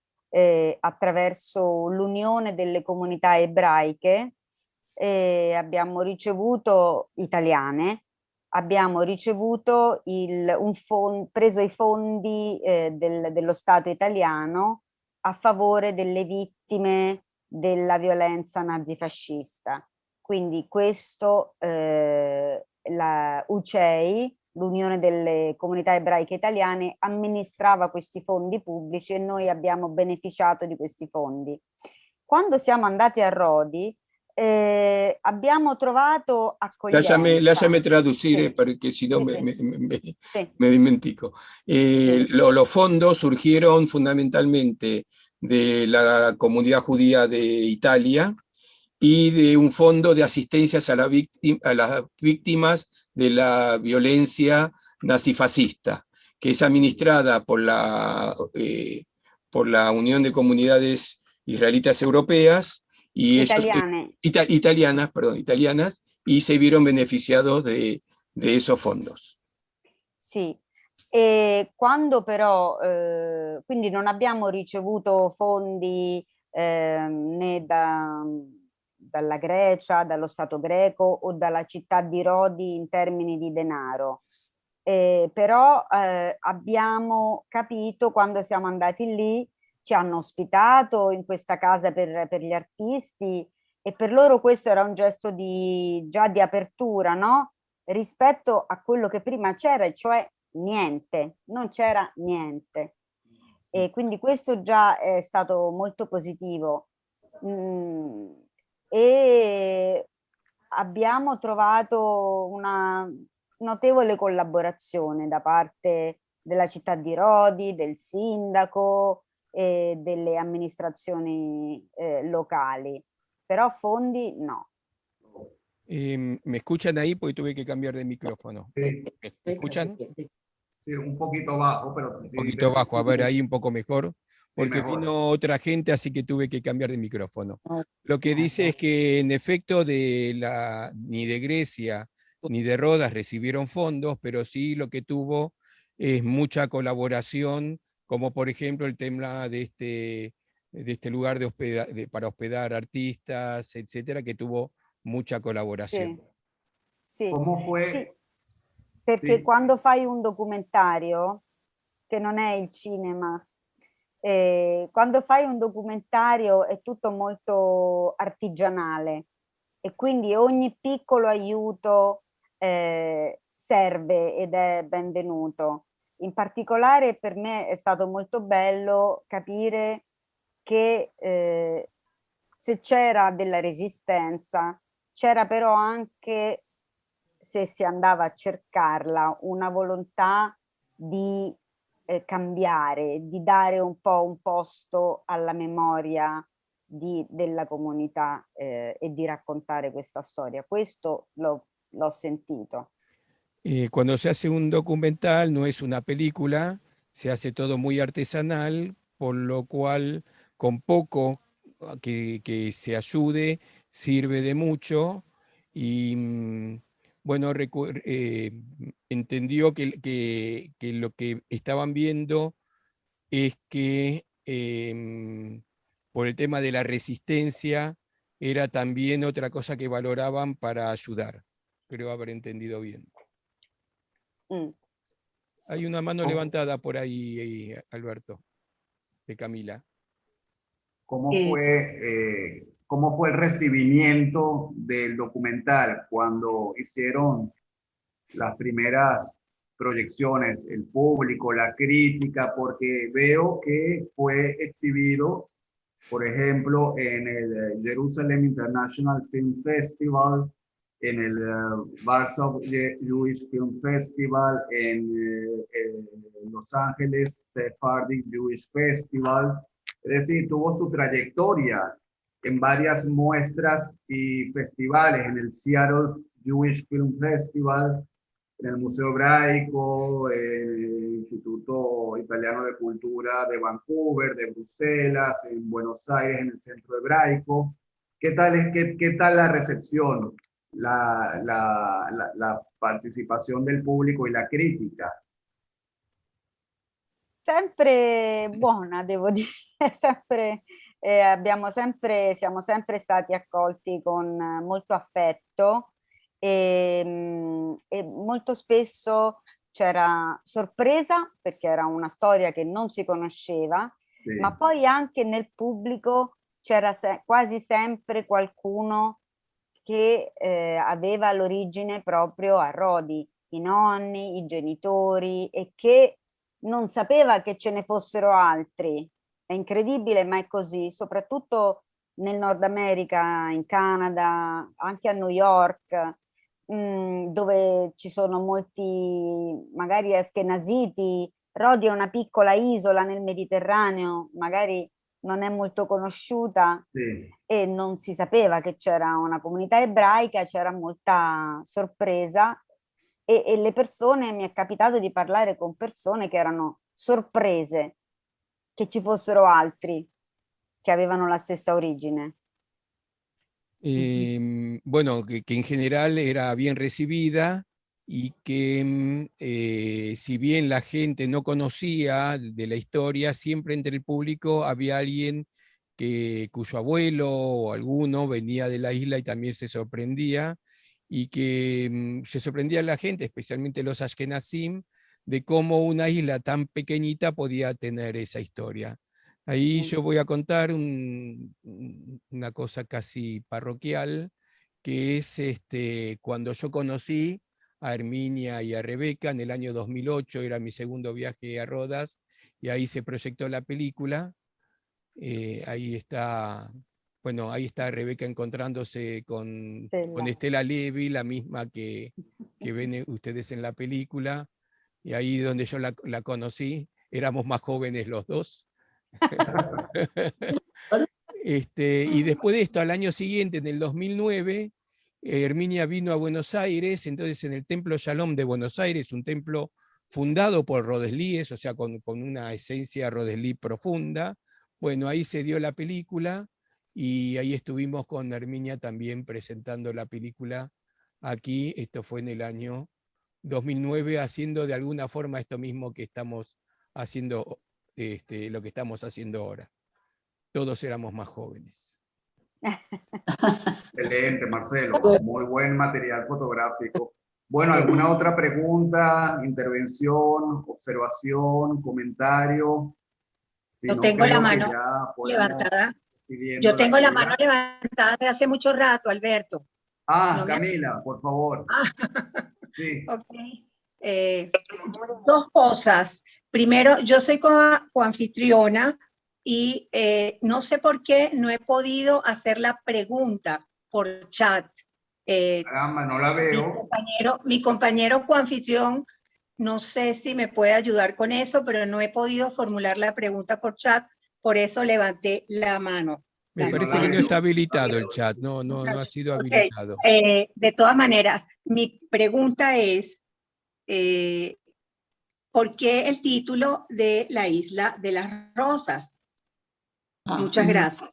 C: attraverso l'Unione delle Comunità Ebraiche. Abbiamo ricevuto italiane, abbiamo ricevuto preso i fondi dello Stato italiano a favore delle vittime della violenza nazifascista. Quindi questo, la UCEI, l'Unione delle Comunità Ebraiche Italiane, amministrava questi fondi pubblici e noi abbiamo beneficiato di questi fondi. Quando siamo andati a Rodi, abbiamo trovato accoglienza.
B: Lasciami tradurre,
C: sì,
B: perché si no
C: sì.
B: me dimentico. Los fondos surgieron fundamentalmente de la comunidad judía de Italia y de un fondo de asistencias a las víctimas de la violencia nazifascista, que es administrada por la Unión de Comunidades Israelitas Europeas y italianas, y se vieron beneficiados de esos fondos.
C: Sì, e quando però, quindi non abbiamo ricevuto fondi né dalla Grecia, dallo Stato greco o dalla città di Rodi in termini di denaro. Però abbiamo capito, quando siamo andati lì, ci hanno ospitato in questa casa per gli artisti, e per loro questo era un gesto già di apertura, no? Rispetto a quello che prima c'era, cioè niente, non c'era niente. E quindi questo già è stato molto positivo. E abbiamo trovato una notevole collaborazione da parte della città di Rodi, del sindaco e delle amministrazioni locali, però fondi no.
B: ¿Me escuchan ahí? Porque tuve que cambiar de micrófono.
A: Sí.
B: ¿Me escuchan?
A: Sí, un poquito bajo, pero
B: Un
A: sí,
B: poquito bajo, a ver ahí un poco mejor, porque
A: mejor.
B: vino otra gente, así que tuve que cambiar de micrófono. Lo que dice es que en efecto ni de Grecia ni de Rodas recibieron fondos, pero sí lo que tuvo es mucha colaboración, como por ejemplo el tema de este lugar para hospedar artistas, etcétera, que tuvo mucha colaboración.
C: Sì.
A: ¿Cómo fue?
C: Sì. Perché
A: sì.
C: quando fai un documentario, che non è il cinema, quando fai un documentario è tutto molto artigianale e quindi ogni piccolo aiuto serve ed è benvenuto. In particolare per me è stato molto bello capire che se c'era della resistenza, c'era però anche, se si andava a cercarla, una volontà di cambiare, di dare un po' un posto alla memoria della comunità e di raccontare questa storia. Questo l'ho sentito.
B: Cuando se hace un documental no es una película, se hace todo muy artesanal, por lo cual con poco que se ayude sirve de mucho, y bueno, entendió que lo que estaban viendo es que por el tema de la resistencia era también otra cosa que valoraban para ayudar. Creo haber entendido bien. Hay una mano levantada por ahí, Alberto, de Camila.
A: ¿Cómo fue el recibimiento del documental cuando hicieron las primeras proyecciones, el público, la crítica? Porque veo que fue exhibido, por ejemplo, en el Jerusalem International Film Festival, en el Warsaw Jewish Film Festival, en Los Ángeles Sephardic Jewish Festival. Es decir, tuvo su trayectoria en varias muestras y festivales, en el Seattle Jewish Film Festival, en el Museo Hebraico, en Instituto Italiano de Cultura de Vancouver, de Bruselas, en Buenos Aires, en el Centro Hebraico. ¿Qué tal, qué tal la recepción, la partecipazione del pubblico e la critica?
C: Sempre buona, devo dire, sempre, siamo sempre stati accolti con molto affetto e molto spesso c'era sorpresa perché era una storia che non si conosceva,
A: Sì.
C: ma poi anche nel pubblico c'era quasi sempre qualcuno che aveva l'origine proprio a Rodi, i nonni, i genitori, e che non sapeva che ce ne fossero altri. È incredibile, ma è così, soprattutto nel Nord America, in Canada, anche a New York, dove ci sono molti, magari askenaziti. Rodi è una piccola isola nel Mediterraneo, magari non è molto conosciuta,
A: Sì.
C: e non si sapeva che c'era una comunità ebraica, c'era molta sorpresa e le persone, mi è capitato di parlare con persone che erano sorprese che ci fossero altri che avevano la stessa origine.
B: Bueno, que en general era bien recibida y que si bien la gente no conocía de la historia, siempre entre el público había alguien cuyo abuelo o alguno venía de la isla y también se sorprendía, y que se sorprendía la gente, especialmente los Ashkenazim, de cómo una isla tan pequeñita podía tener esa historia. Ahí yo voy a contar una cosa casi parroquial, que es cuando yo conocí a Herminia y a Rebeca en el año 2008, era mi segundo viaje a Rodas, y ahí se proyectó la película. Ahí está, bueno, ahí está Rebeca encontrándose con Estela Levy, la misma que ven ustedes en la película, y ahí donde yo la conocí, éramos más jóvenes los dos. Y después de esto, al año siguiente, en el 2009, Herminia vino a Buenos Aires, entonces en el Templo Shalom de Buenos Aires, un templo fundado por Rodeslíes, o sea, con una esencia Rodeslí profunda. Bueno, ahí se dio la película y ahí estuvimos con Herminia también presentando la película aquí. Esto fue en el año 2009, haciendo de alguna forma esto mismo que estamos haciendo, lo que estamos haciendo ahora. Todos éramos más jóvenes.
A: Excelente, Marcelo. Muy buen material fotográfico. Bueno, ¿alguna otra pregunta, intervención, observación, comentario? Si
F: Yo
A: no,
F: tengo la
A: creo que
F: mano
A: ya podemos
F: levantada.
A: ir viendo
F: Yo tengo la
A: actividad.
F: mano levantada de hace mucho rato, Alberto.
A: Ah,
F: No me-
A: Camila, por favor. Sí.
F: Ok. Dos cosas. Primero, yo soy coanfitriona y no sé por qué no he podido hacer la pregunta por chat.
A: Caramba, no la veo.
F: Mi compañero coanfitrión, no sé si me puede ayudar con eso, pero no he podido formular la pregunta por chat, por eso levanté la mano.
B: Me parece que no está habilitado el chat, no ha sido habilitado.
F: De todas maneras, mi pregunta es, ¿por qué el título de la Isla de las Rosas? Muchas gracias.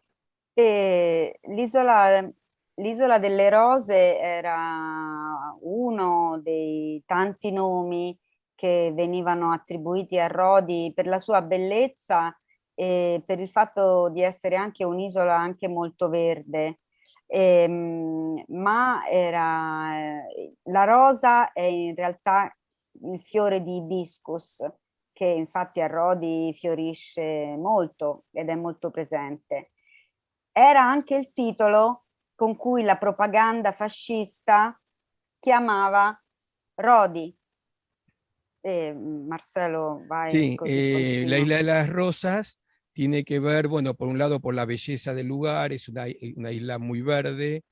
C: L'isola delle Rose era uno dei tanti nomi che venivano attribuiti a Rodi per la sua bellezza e per il fatto di essere anche un'isola anche molto verde. Ma la rosa è in realtà il fiore di ibiscus, che infatti a Rodi fiorisce molto ed è molto presente. Era anche il titolo con cui la propaganda fascista chiamava Rodi. Marcelo, vai.
B: Sí,
C: Così
B: la Isla de las Rosas tiene que ver, bueno, por un lado por la belleza del lugar, es una isla muy verde,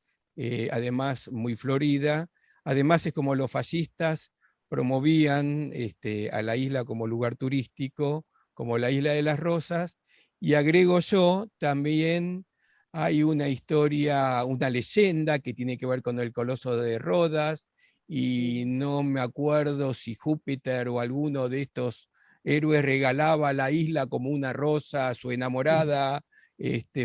B: además muy florida, además es como los fascistas promovían a la isla como lugar turístico, como la Isla de las Rosas, y agrego yo, también hay una historia, una leyenda que tiene que ver con el Coloso de Rodas, y no me acuerdo si Júpiter o alguno de estos héroe regalaba la isla como una rosa a su enamorada,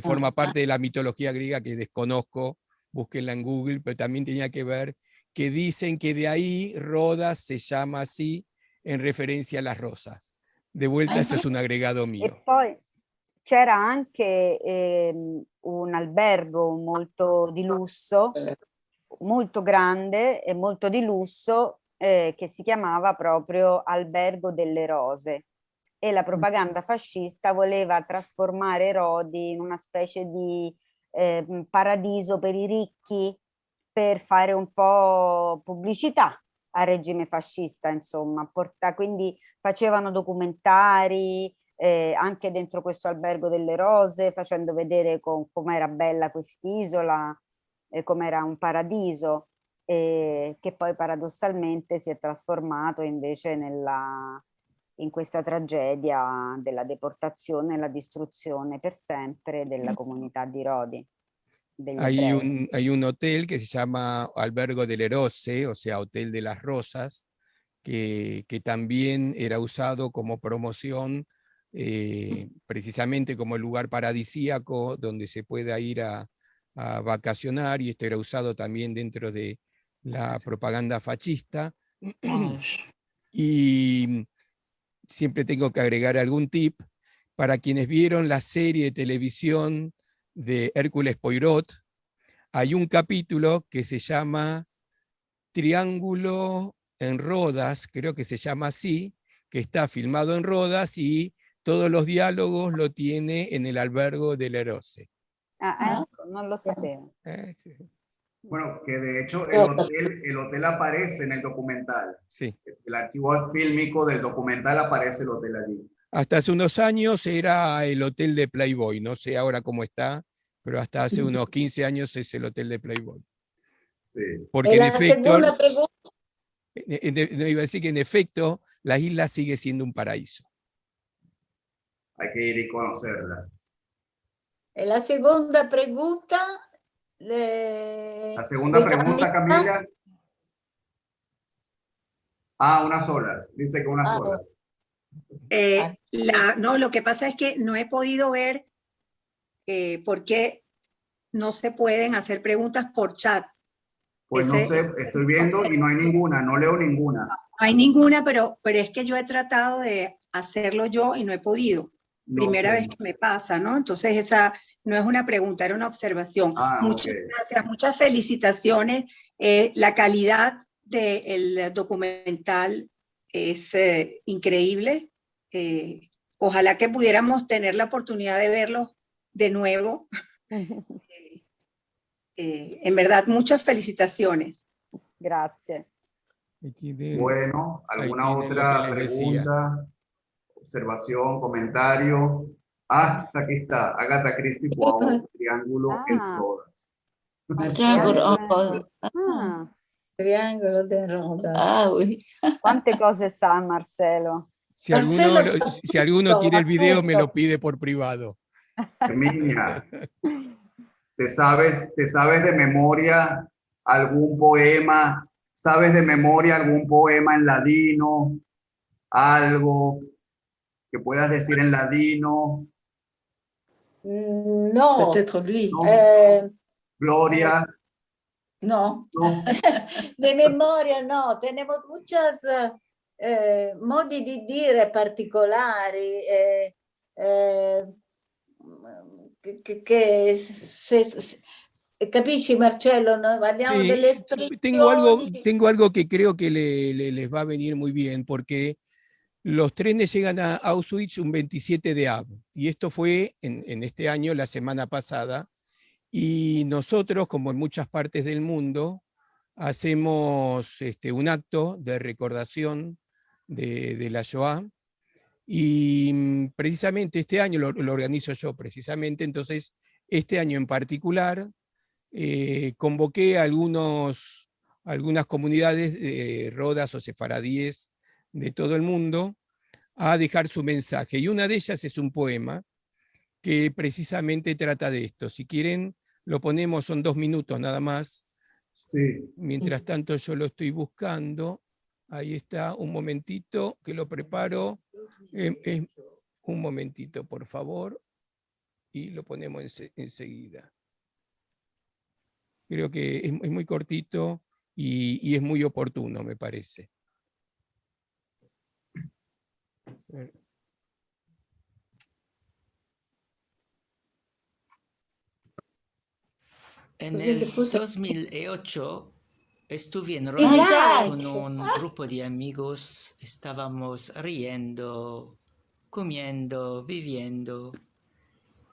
B: forma parte de la mitología griega que desconozco, búsquenla en Google, pero también tenía que ver que dicen que de ahí Rodas se llama así en referencia a las rosas. De vuelta, esto es un agregado
C: E
B: mío.
C: poi c'era anche un albergo molto di lusso, molto grande e molto di lusso, che si chiamava proprio Albergo delle Rose, e la propaganda fascista voleva trasformare Rodi in una specie di paradiso per i ricchi, per fare un po' pubblicità al regime fascista, insomma. Quindi facevano documentari anche dentro questo Albergo delle Rose, facendo vedere com'era bella quest'isola, com'era un paradiso, che poi paradossalmente si è trasformato invece in questa tragedia della deportazione e la distruzione per sempre della comunità di Rodi, degli ebrei.
B: Hay un hotel que se llama Albergo del Rose, o sea, Hotel de las Rosas, que también era usado como promoción, precisamente como el lugar paradisíaco donde se pueda ir a vacacionar, y esto era usado también dentro de la propaganda fascista. Y siempre tengo que agregar algún tip para quienes vieron la serie de televisión de Hércules Poirot. Hay un capítulo que se llama Triángulo en Rodas, creo que se llama así, que está filmado en Rodas y todos los diálogos lo tiene en el Albergo del Rose.
C: Ah, ecco, non lo sapevo.
B: Sí.
A: Bueno, que de hecho el hotel aparece en el documental.
B: Sí.
A: El archivo fílmico del documental aparece el hotel allí.
B: Hasta hace unos años era el hotel de Playboy, no sé ahora cómo está, pero hasta hace unos 15 años es el hotel de Playboy.
A: Sí.
B: Porque en
D: La
B: efecto,
D: segunda pregunta,
B: iba a decir que en efecto la isla sigue siendo un paraíso.
A: Hay que ir y conocerla.
D: la segunda pregunta.
A: La segunda pregunta, Camila. Ah, una sola. Dice que una sola.
F: No, lo que pasa es que no he podido ver por qué no se pueden hacer preguntas por chat.
A: Pues no sé, estoy viendo y no hay ninguna, no leo ninguna.
F: No hay ninguna, pero es que yo he tratado de hacerlo yo y no he podido. Primera vez que me pasa, ¿no? Entonces esa no es una pregunta, era una observación. Muchas gracias, muchas felicitaciones. La calidad del documental es increíble. Ojalá que pudiéramos tener la oportunidad de verlo de nuevo. En verdad, muchas felicitaciones.
C: Grazie.
A: Bueno, ¿alguna otra pregunta, observación, comentario? Ah, aquí está, Agatha Christie Poirot, Triángulo en Rodas.
D: Triangolo de Rodas.
C: Ah, oui. Quante cose sa Marcelo?
B: Si alguno quiere el video, me lo pide por privado.
A: Herminia, ¿te sabes de memoria algún poema? ¿Sabes de memoria algún poema en ladino? Algo que puedas decir en ladino.
D: No.
G: Peut-être lui.
A: No. Gloria.
D: No.
A: No.
D: De memoria no, tenemos muchos modi di dire particolari che capisci Marcello, no? Parliamo
B: Sí,
D: delle espressioni.
B: tengo algo que creo que les va a venir muy bien, porque los trenes llegan a Auschwitz un 27 de Av, y esto fue en este año, la semana pasada, y nosotros, como en muchas partes del mundo, hacemos un acto de recordación de la Shoah, y precisamente este año lo organizo yo precisamente, entonces este año en particular convoqué a algunas comunidades de rodas o sefaradíes de todo el mundo a dejar su mensaje, y una de ellas es un poema que precisamente trata de esto. Si quieren, lo ponemos, son 2 minutos nada más.
A: Sí.
B: Mientras tanto yo lo estoy buscando. Ahí está, un momentito que lo preparo. Un momentito, por favor, y lo ponemos enseguida. Creo que es muy cortito y es muy oportuno, me parece.
G: En el 2008 estuve en Roma con un grupo de amigos. Estábamos riendo, comiendo, viviendo.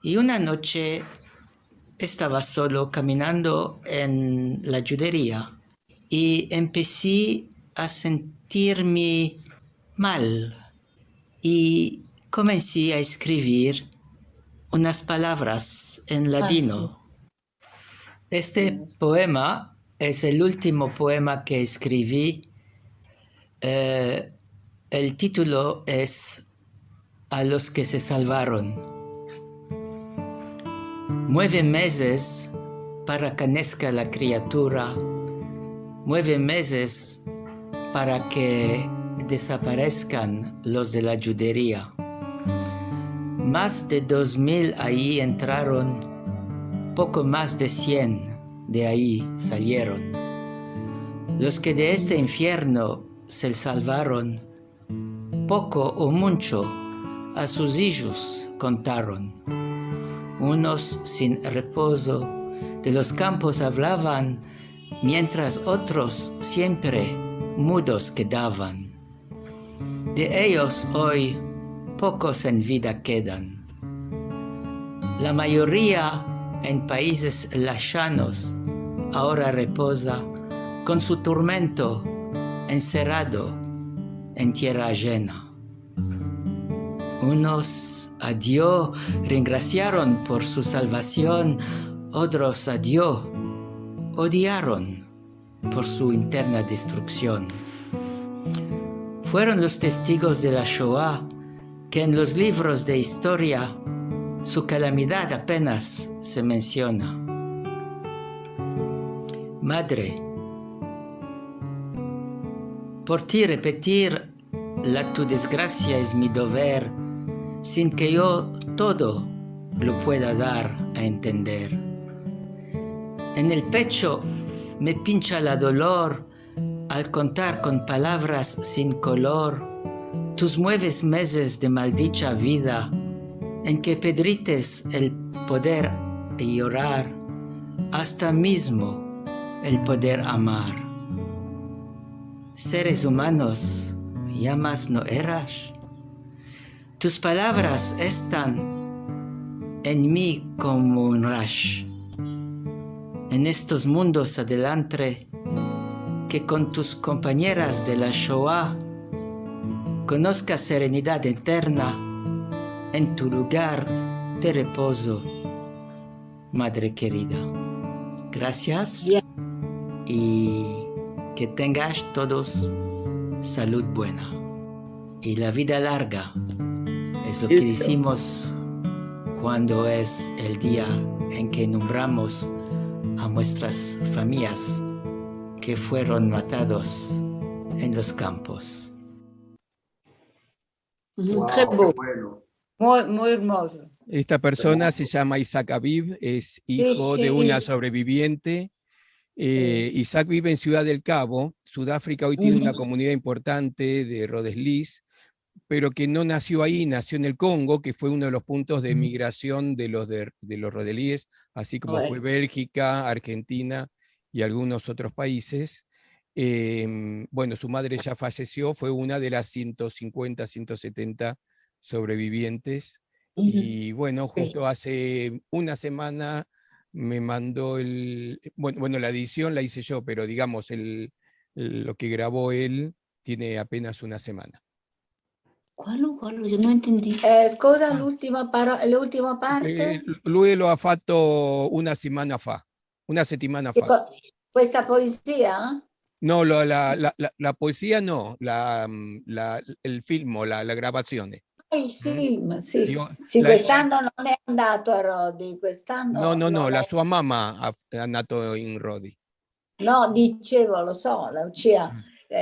G: Y una noche estaba solo caminando en la judería y empecé a sentirme mal y comencé a escribir unas palabras en ladino. Este poema es el último poema que escribí. El título es A los que se salvaron. 9 meses para que nazca la criatura, 9 meses para que desaparezcan los de la judería. Más de 2000 ahí entraron, poco más de 100 de ahí salieron. Los que de este infierno se salvaron, poco o mucho a sus hijos contaron. Unos sin reposo de los campos hablaban, mientras otros siempre mudos quedaban. De ellos hoy pocos en vida quedan. La mayoría en países lejanos ahora reposa con su tormento encerrado en tierra ajena. Unos a Dios regraciaron por su salvación, otros a Dios odiaron por su interna destrucción. Fueron los testigos de la Shoah que en los libros de historia su calamidad apenas se menciona. Madre, por ti repetir tu desgracia es mi deber, sin que yo todo lo pueda dar a entender. En el pecho me pincha la dolor al contar con palabras sin color tus 9 meses de maldicha vida en que pedrites el poder llorar, hasta mismo el poder amar. Seres humanos, ya más no eras. Tus palabras están en mí como un rash. En estos mundos adelante, que con tus compañeras de la Shoah conozcas serenidad eterna en tu lugar de reposo, madre querida. Gracias. Bien. Y que tengas todos salud buena y la vida larga. Es lo que decimos cuando es el día en que nombramos a nuestras familias que fueron matados en los campos.
D: Wow, très beau. Bueno. Muy hermoso.
B: Esta persona se llama Isaac Aviv, es hijo de una sobreviviente. Isaac vive en Ciudad del Cabo. Sudáfrica hoy tiene una comunidad importante de Rodeslis, pero que no nació ahí, nació en el Congo, que fue uno de los puntos de migración de los rodelíes, así como fue Bélgica, Argentina y algunos otros países. Bueno, su madre ya falleció, fue una de las 150, 170 sobrevivientes. Y bueno, justo hace una semana me mandó bueno, la edición la hice yo, pero digamos, lo que grabó él tiene apenas una semana.
D: ¿Cuál? Io non entendi. Scusa, l'ultima parte?
B: Lui lo ha fatto una settimana fa.
D: Questa poesia?
B: No, la poesia no, il film, la grabazione.
D: Il film, sì. Sì, quest'anno non è andato a Rodi, quest'anno...
B: No, la sua mamma è andato in Rodi.
D: No, dicevo, lo so, Lucia,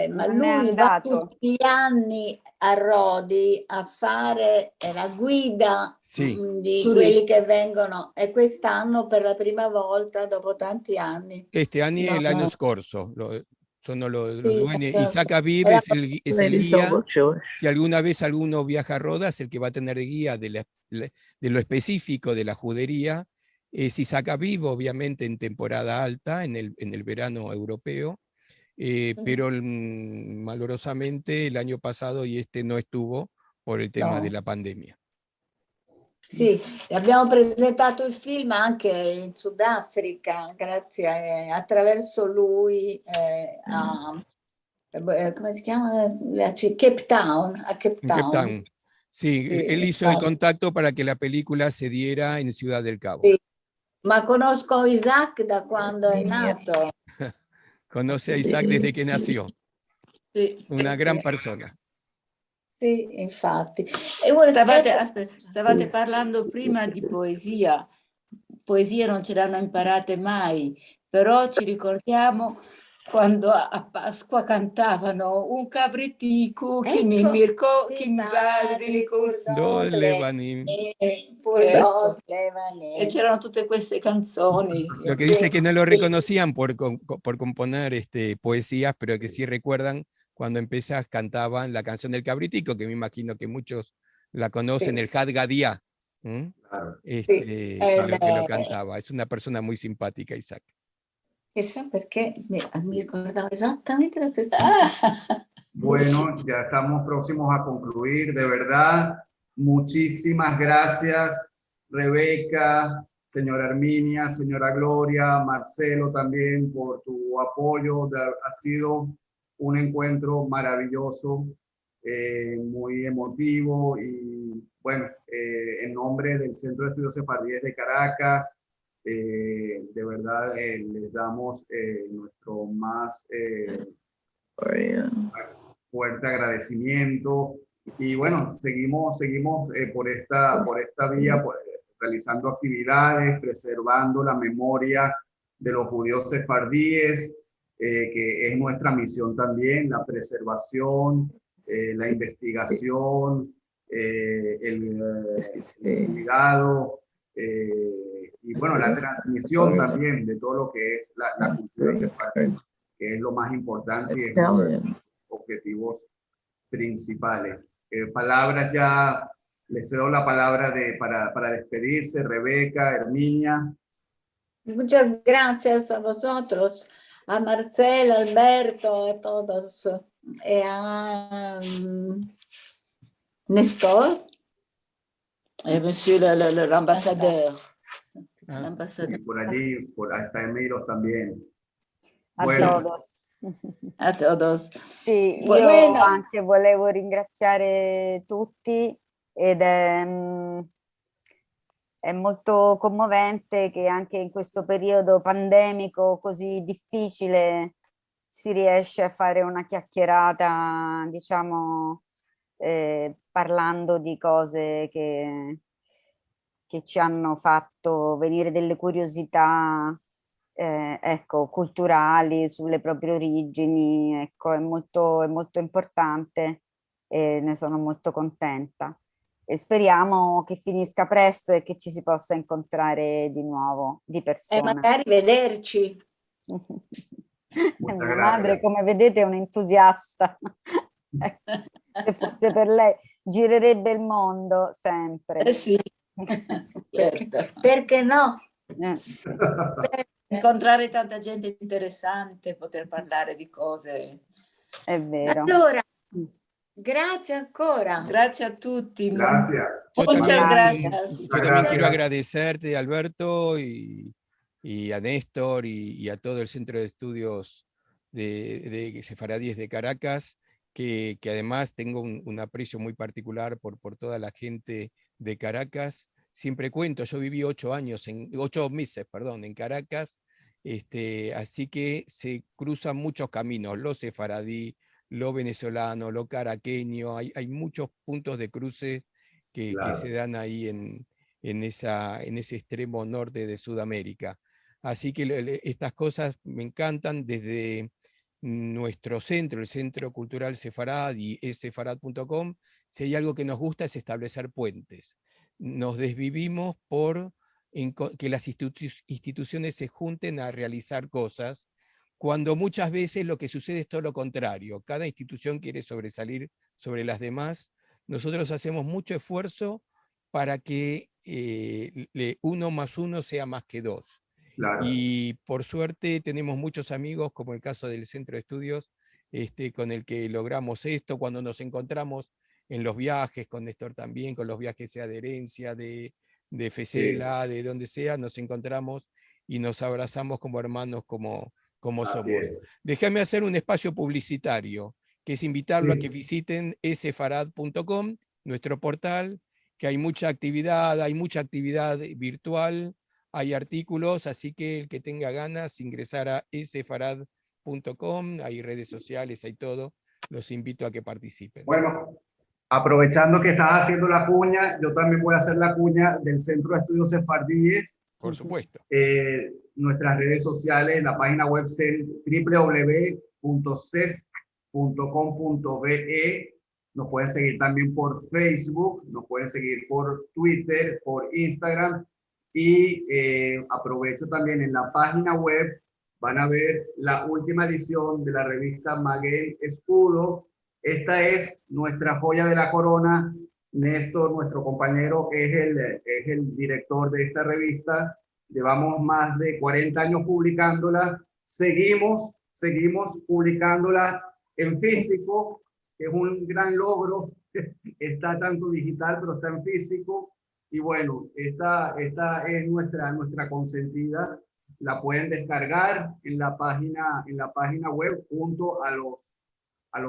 D: ma lui va tutti gli anni a Rodi a fare la guida di quelli che vengono, e quest'anno per la prima volta dopo tanti anni.
B: Este año el año scorso, son los dueños. Isaac Aviv es el guía. Si alguna vez alguno viaja a Roda, es el que va a tener guía de lo específico de la judería. Es Isaac Aviv, obviamente en temporada alta, en el verano europeo, pero malorosamente el año pasado y este no estuvo por el tema de la pandemia.
D: Sì, abbiamo presentato il film anche in Sudafrica, grazie attraverso lui a come si chiama? Cape Town, a Cape Town.
B: Sí, él hizo el contacto para que la película se diera en Ciudad del Cabo.
D: Sì, ma conosco Isaac da quando è nato.
B: Conoce a Isaac desde que nació.
D: Sì,
B: una gran persona.
D: Sì, infatti.
H: Stavate parlando prima di poesia. Poesie non ce l'hanno imparate mai, però ci ricordiamo quando a Pasqua cantavano un cabritico che mi mircò, che mi va e c'erano tutte queste canzoni.
B: Lo que dice que no lo reconocían por componer poesías, pero que sí recuerdan cuando empezas cantaban la canción del cabritico, que me imagino que muchos la conocen, el Had Gadia, que lo cantaba. Es una persona muy simpática, Isaac.
D: Chissà perché mi ricordavo esattamente la stessa.
A: Bueno, ya estamos próximos a concluir. De verdad, muchísimas gracias, Rebeca, señora Herminia, señora Gloria, Marcelo también por tu apoyo. Ha sido un encuentro maravilloso, muy emotivo y bueno, en nombre del Centro de Estudios Sefardíes de Caracas, de verdad les damos nuestro más fuerte agradecimiento y bueno, seguimos por esta vía, realizando actividades, preservando la memoria de los judíos sefardíes, que es nuestra misión también, la preservación, la investigación, el cuidado, y bueno, la transmisión también de todo lo que es la cultura sefardí, que es lo más importante y es uno de los objetivos principales. Palabras ya, les cedo la palabra para despedirse, Rebeca, Herminia.
D: Muchas gracias a vosotros, a Marcelo, Alberto, a todos, y a Nestor.
H: Monsieur l'ambassadeur.
A: Sí, por allí, hasta Emiros también.
C: A
A: Bueno.
C: todos.
H: A todos.
C: Sì, io
D: Bueno.
C: anche volevo ringraziare tutti ed è molto commovente che anche in questo periodo pandemico così difficile si riesce a fare una chiacchierata, diciamo, parlando di cose che ci hanno fatto venire delle curiosità ecco, culturali sulle proprie origini, ecco, è molto importante e ne sono molto contenta. E speriamo che finisca presto e che ci si possa incontrare di nuovo, di persona.
D: E magari vederci.
C: Mia madre, come vedete, è un'entusiasta. Se fosse per lei, girerebbe il mondo sempre.
H: Sì, certo.
D: Perché no?
H: Incontrare tanta gente interessante, poter parlare di cose.
C: È vero.
D: Allora, grazie ancora.
H: Grazie a tutti.
A: Gracias.
H: Muchas gracias.
B: Yo también quiero agradecerte, Alberto, y a Néstor y a todo el Centro de Estudios de Sefaradíes de Caracas, que además tengo un aprecio muy particular por toda la gente de Caracas. Siempre cuento, yo viví 8 meses en Caracas, así que se cruzan muchos caminos, lo sefaradí, lo venezolano, lo caraqueño, hay muchos puntos de cruce que se dan ahí en ese extremo norte de Sudamérica. Así que estas cosas me encantan desde nuestro centro, el Centro Cultural Sefarad y sefarad.com, si hay algo que nos gusta es establecer puentes. Nos desvivimos por que las instituciones se junten a realizar cosas, cuando muchas veces lo que sucede es todo lo contrario. Cada institución quiere sobresalir sobre las demás. Nosotros hacemos mucho esfuerzo para que 1 más 1 sea más que 2.
A: Claro.
B: Y por suerte tenemos muchos amigos, como el caso del Centro de Estudios, con el que logramos esto, cuando nos encontramos en los viajes, con Néstor también, con los viajes sea de herencia, de FECELA, de donde sea, nos encontramos y nos abrazamos como hermanos, como somos. Déjame hacer un espacio publicitario, que es invitarlo a que visiten sefarad.com, nuestro portal, que hay mucha actividad virtual, hay artículos, así que el que tenga ganas, ingresar a sefarad.com, hay redes sociales, hay todo, los invito a que participen.
A: Bueno, aprovechando que estás haciendo la cuña, yo también voy a hacer la cuña del Centro de Estudios Sefardíes.
B: Por supuesto.
A: Nuestras redes sociales, la página web www.cesc.com.be. Nos pueden seguir también por Facebook, nos pueden seguir por Twitter, por Instagram. Y aprovecho también en la página web, van a ver la última edición de la revista Maguey Escudo. Esta es nuestra joya de la corona. Néstor, nuestro compañero, es el director de esta revista. Llevamos más de 40 años publicándola. Seguimos publicándola en físico, que es un gran logro. Está tanto digital, pero está en físico. Y bueno, esta es nuestra consentida. La pueden descargar en la página web junto a los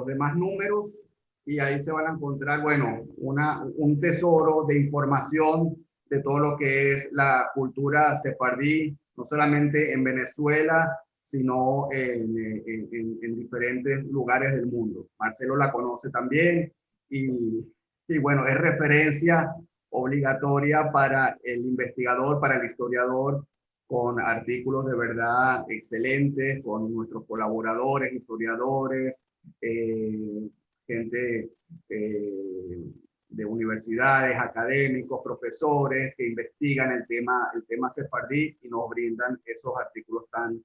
A: demás números, y ahí se van a encontrar, bueno, un tesoro de información de todo lo que es la cultura sefardí, no solamente en Venezuela, sino en diferentes lugares del mundo. Marcelo la conoce también, y bueno, es referencia obligatoria para el investigador, para el historiador, con artículos de verdad excelentes, con nuestros colaboradores, historiadores, gente de universidades, académicos, profesores que investigan el tema sefardí y nos brindan esos artículos tan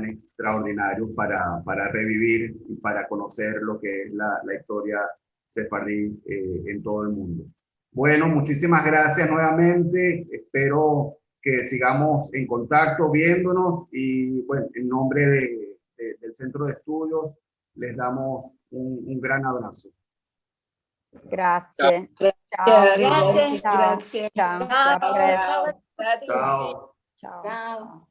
A: extraordinarios para revivir y para conocer lo que es la historia sefardí en todo el mundo. Bueno, muchísimas gracias nuevamente. Espero que sigamos en contacto, viéndonos, y bueno, en nombre del Centro de Estudios les damos un gran abrazo.
C: Grazie.
H: Grazie.
C: Ciao.
H: Grazie.
C: Ciao.
H: Ciao.
C: Ciao.
H: Ciao.
A: Chao.
C: Ciao.
D: Ciao.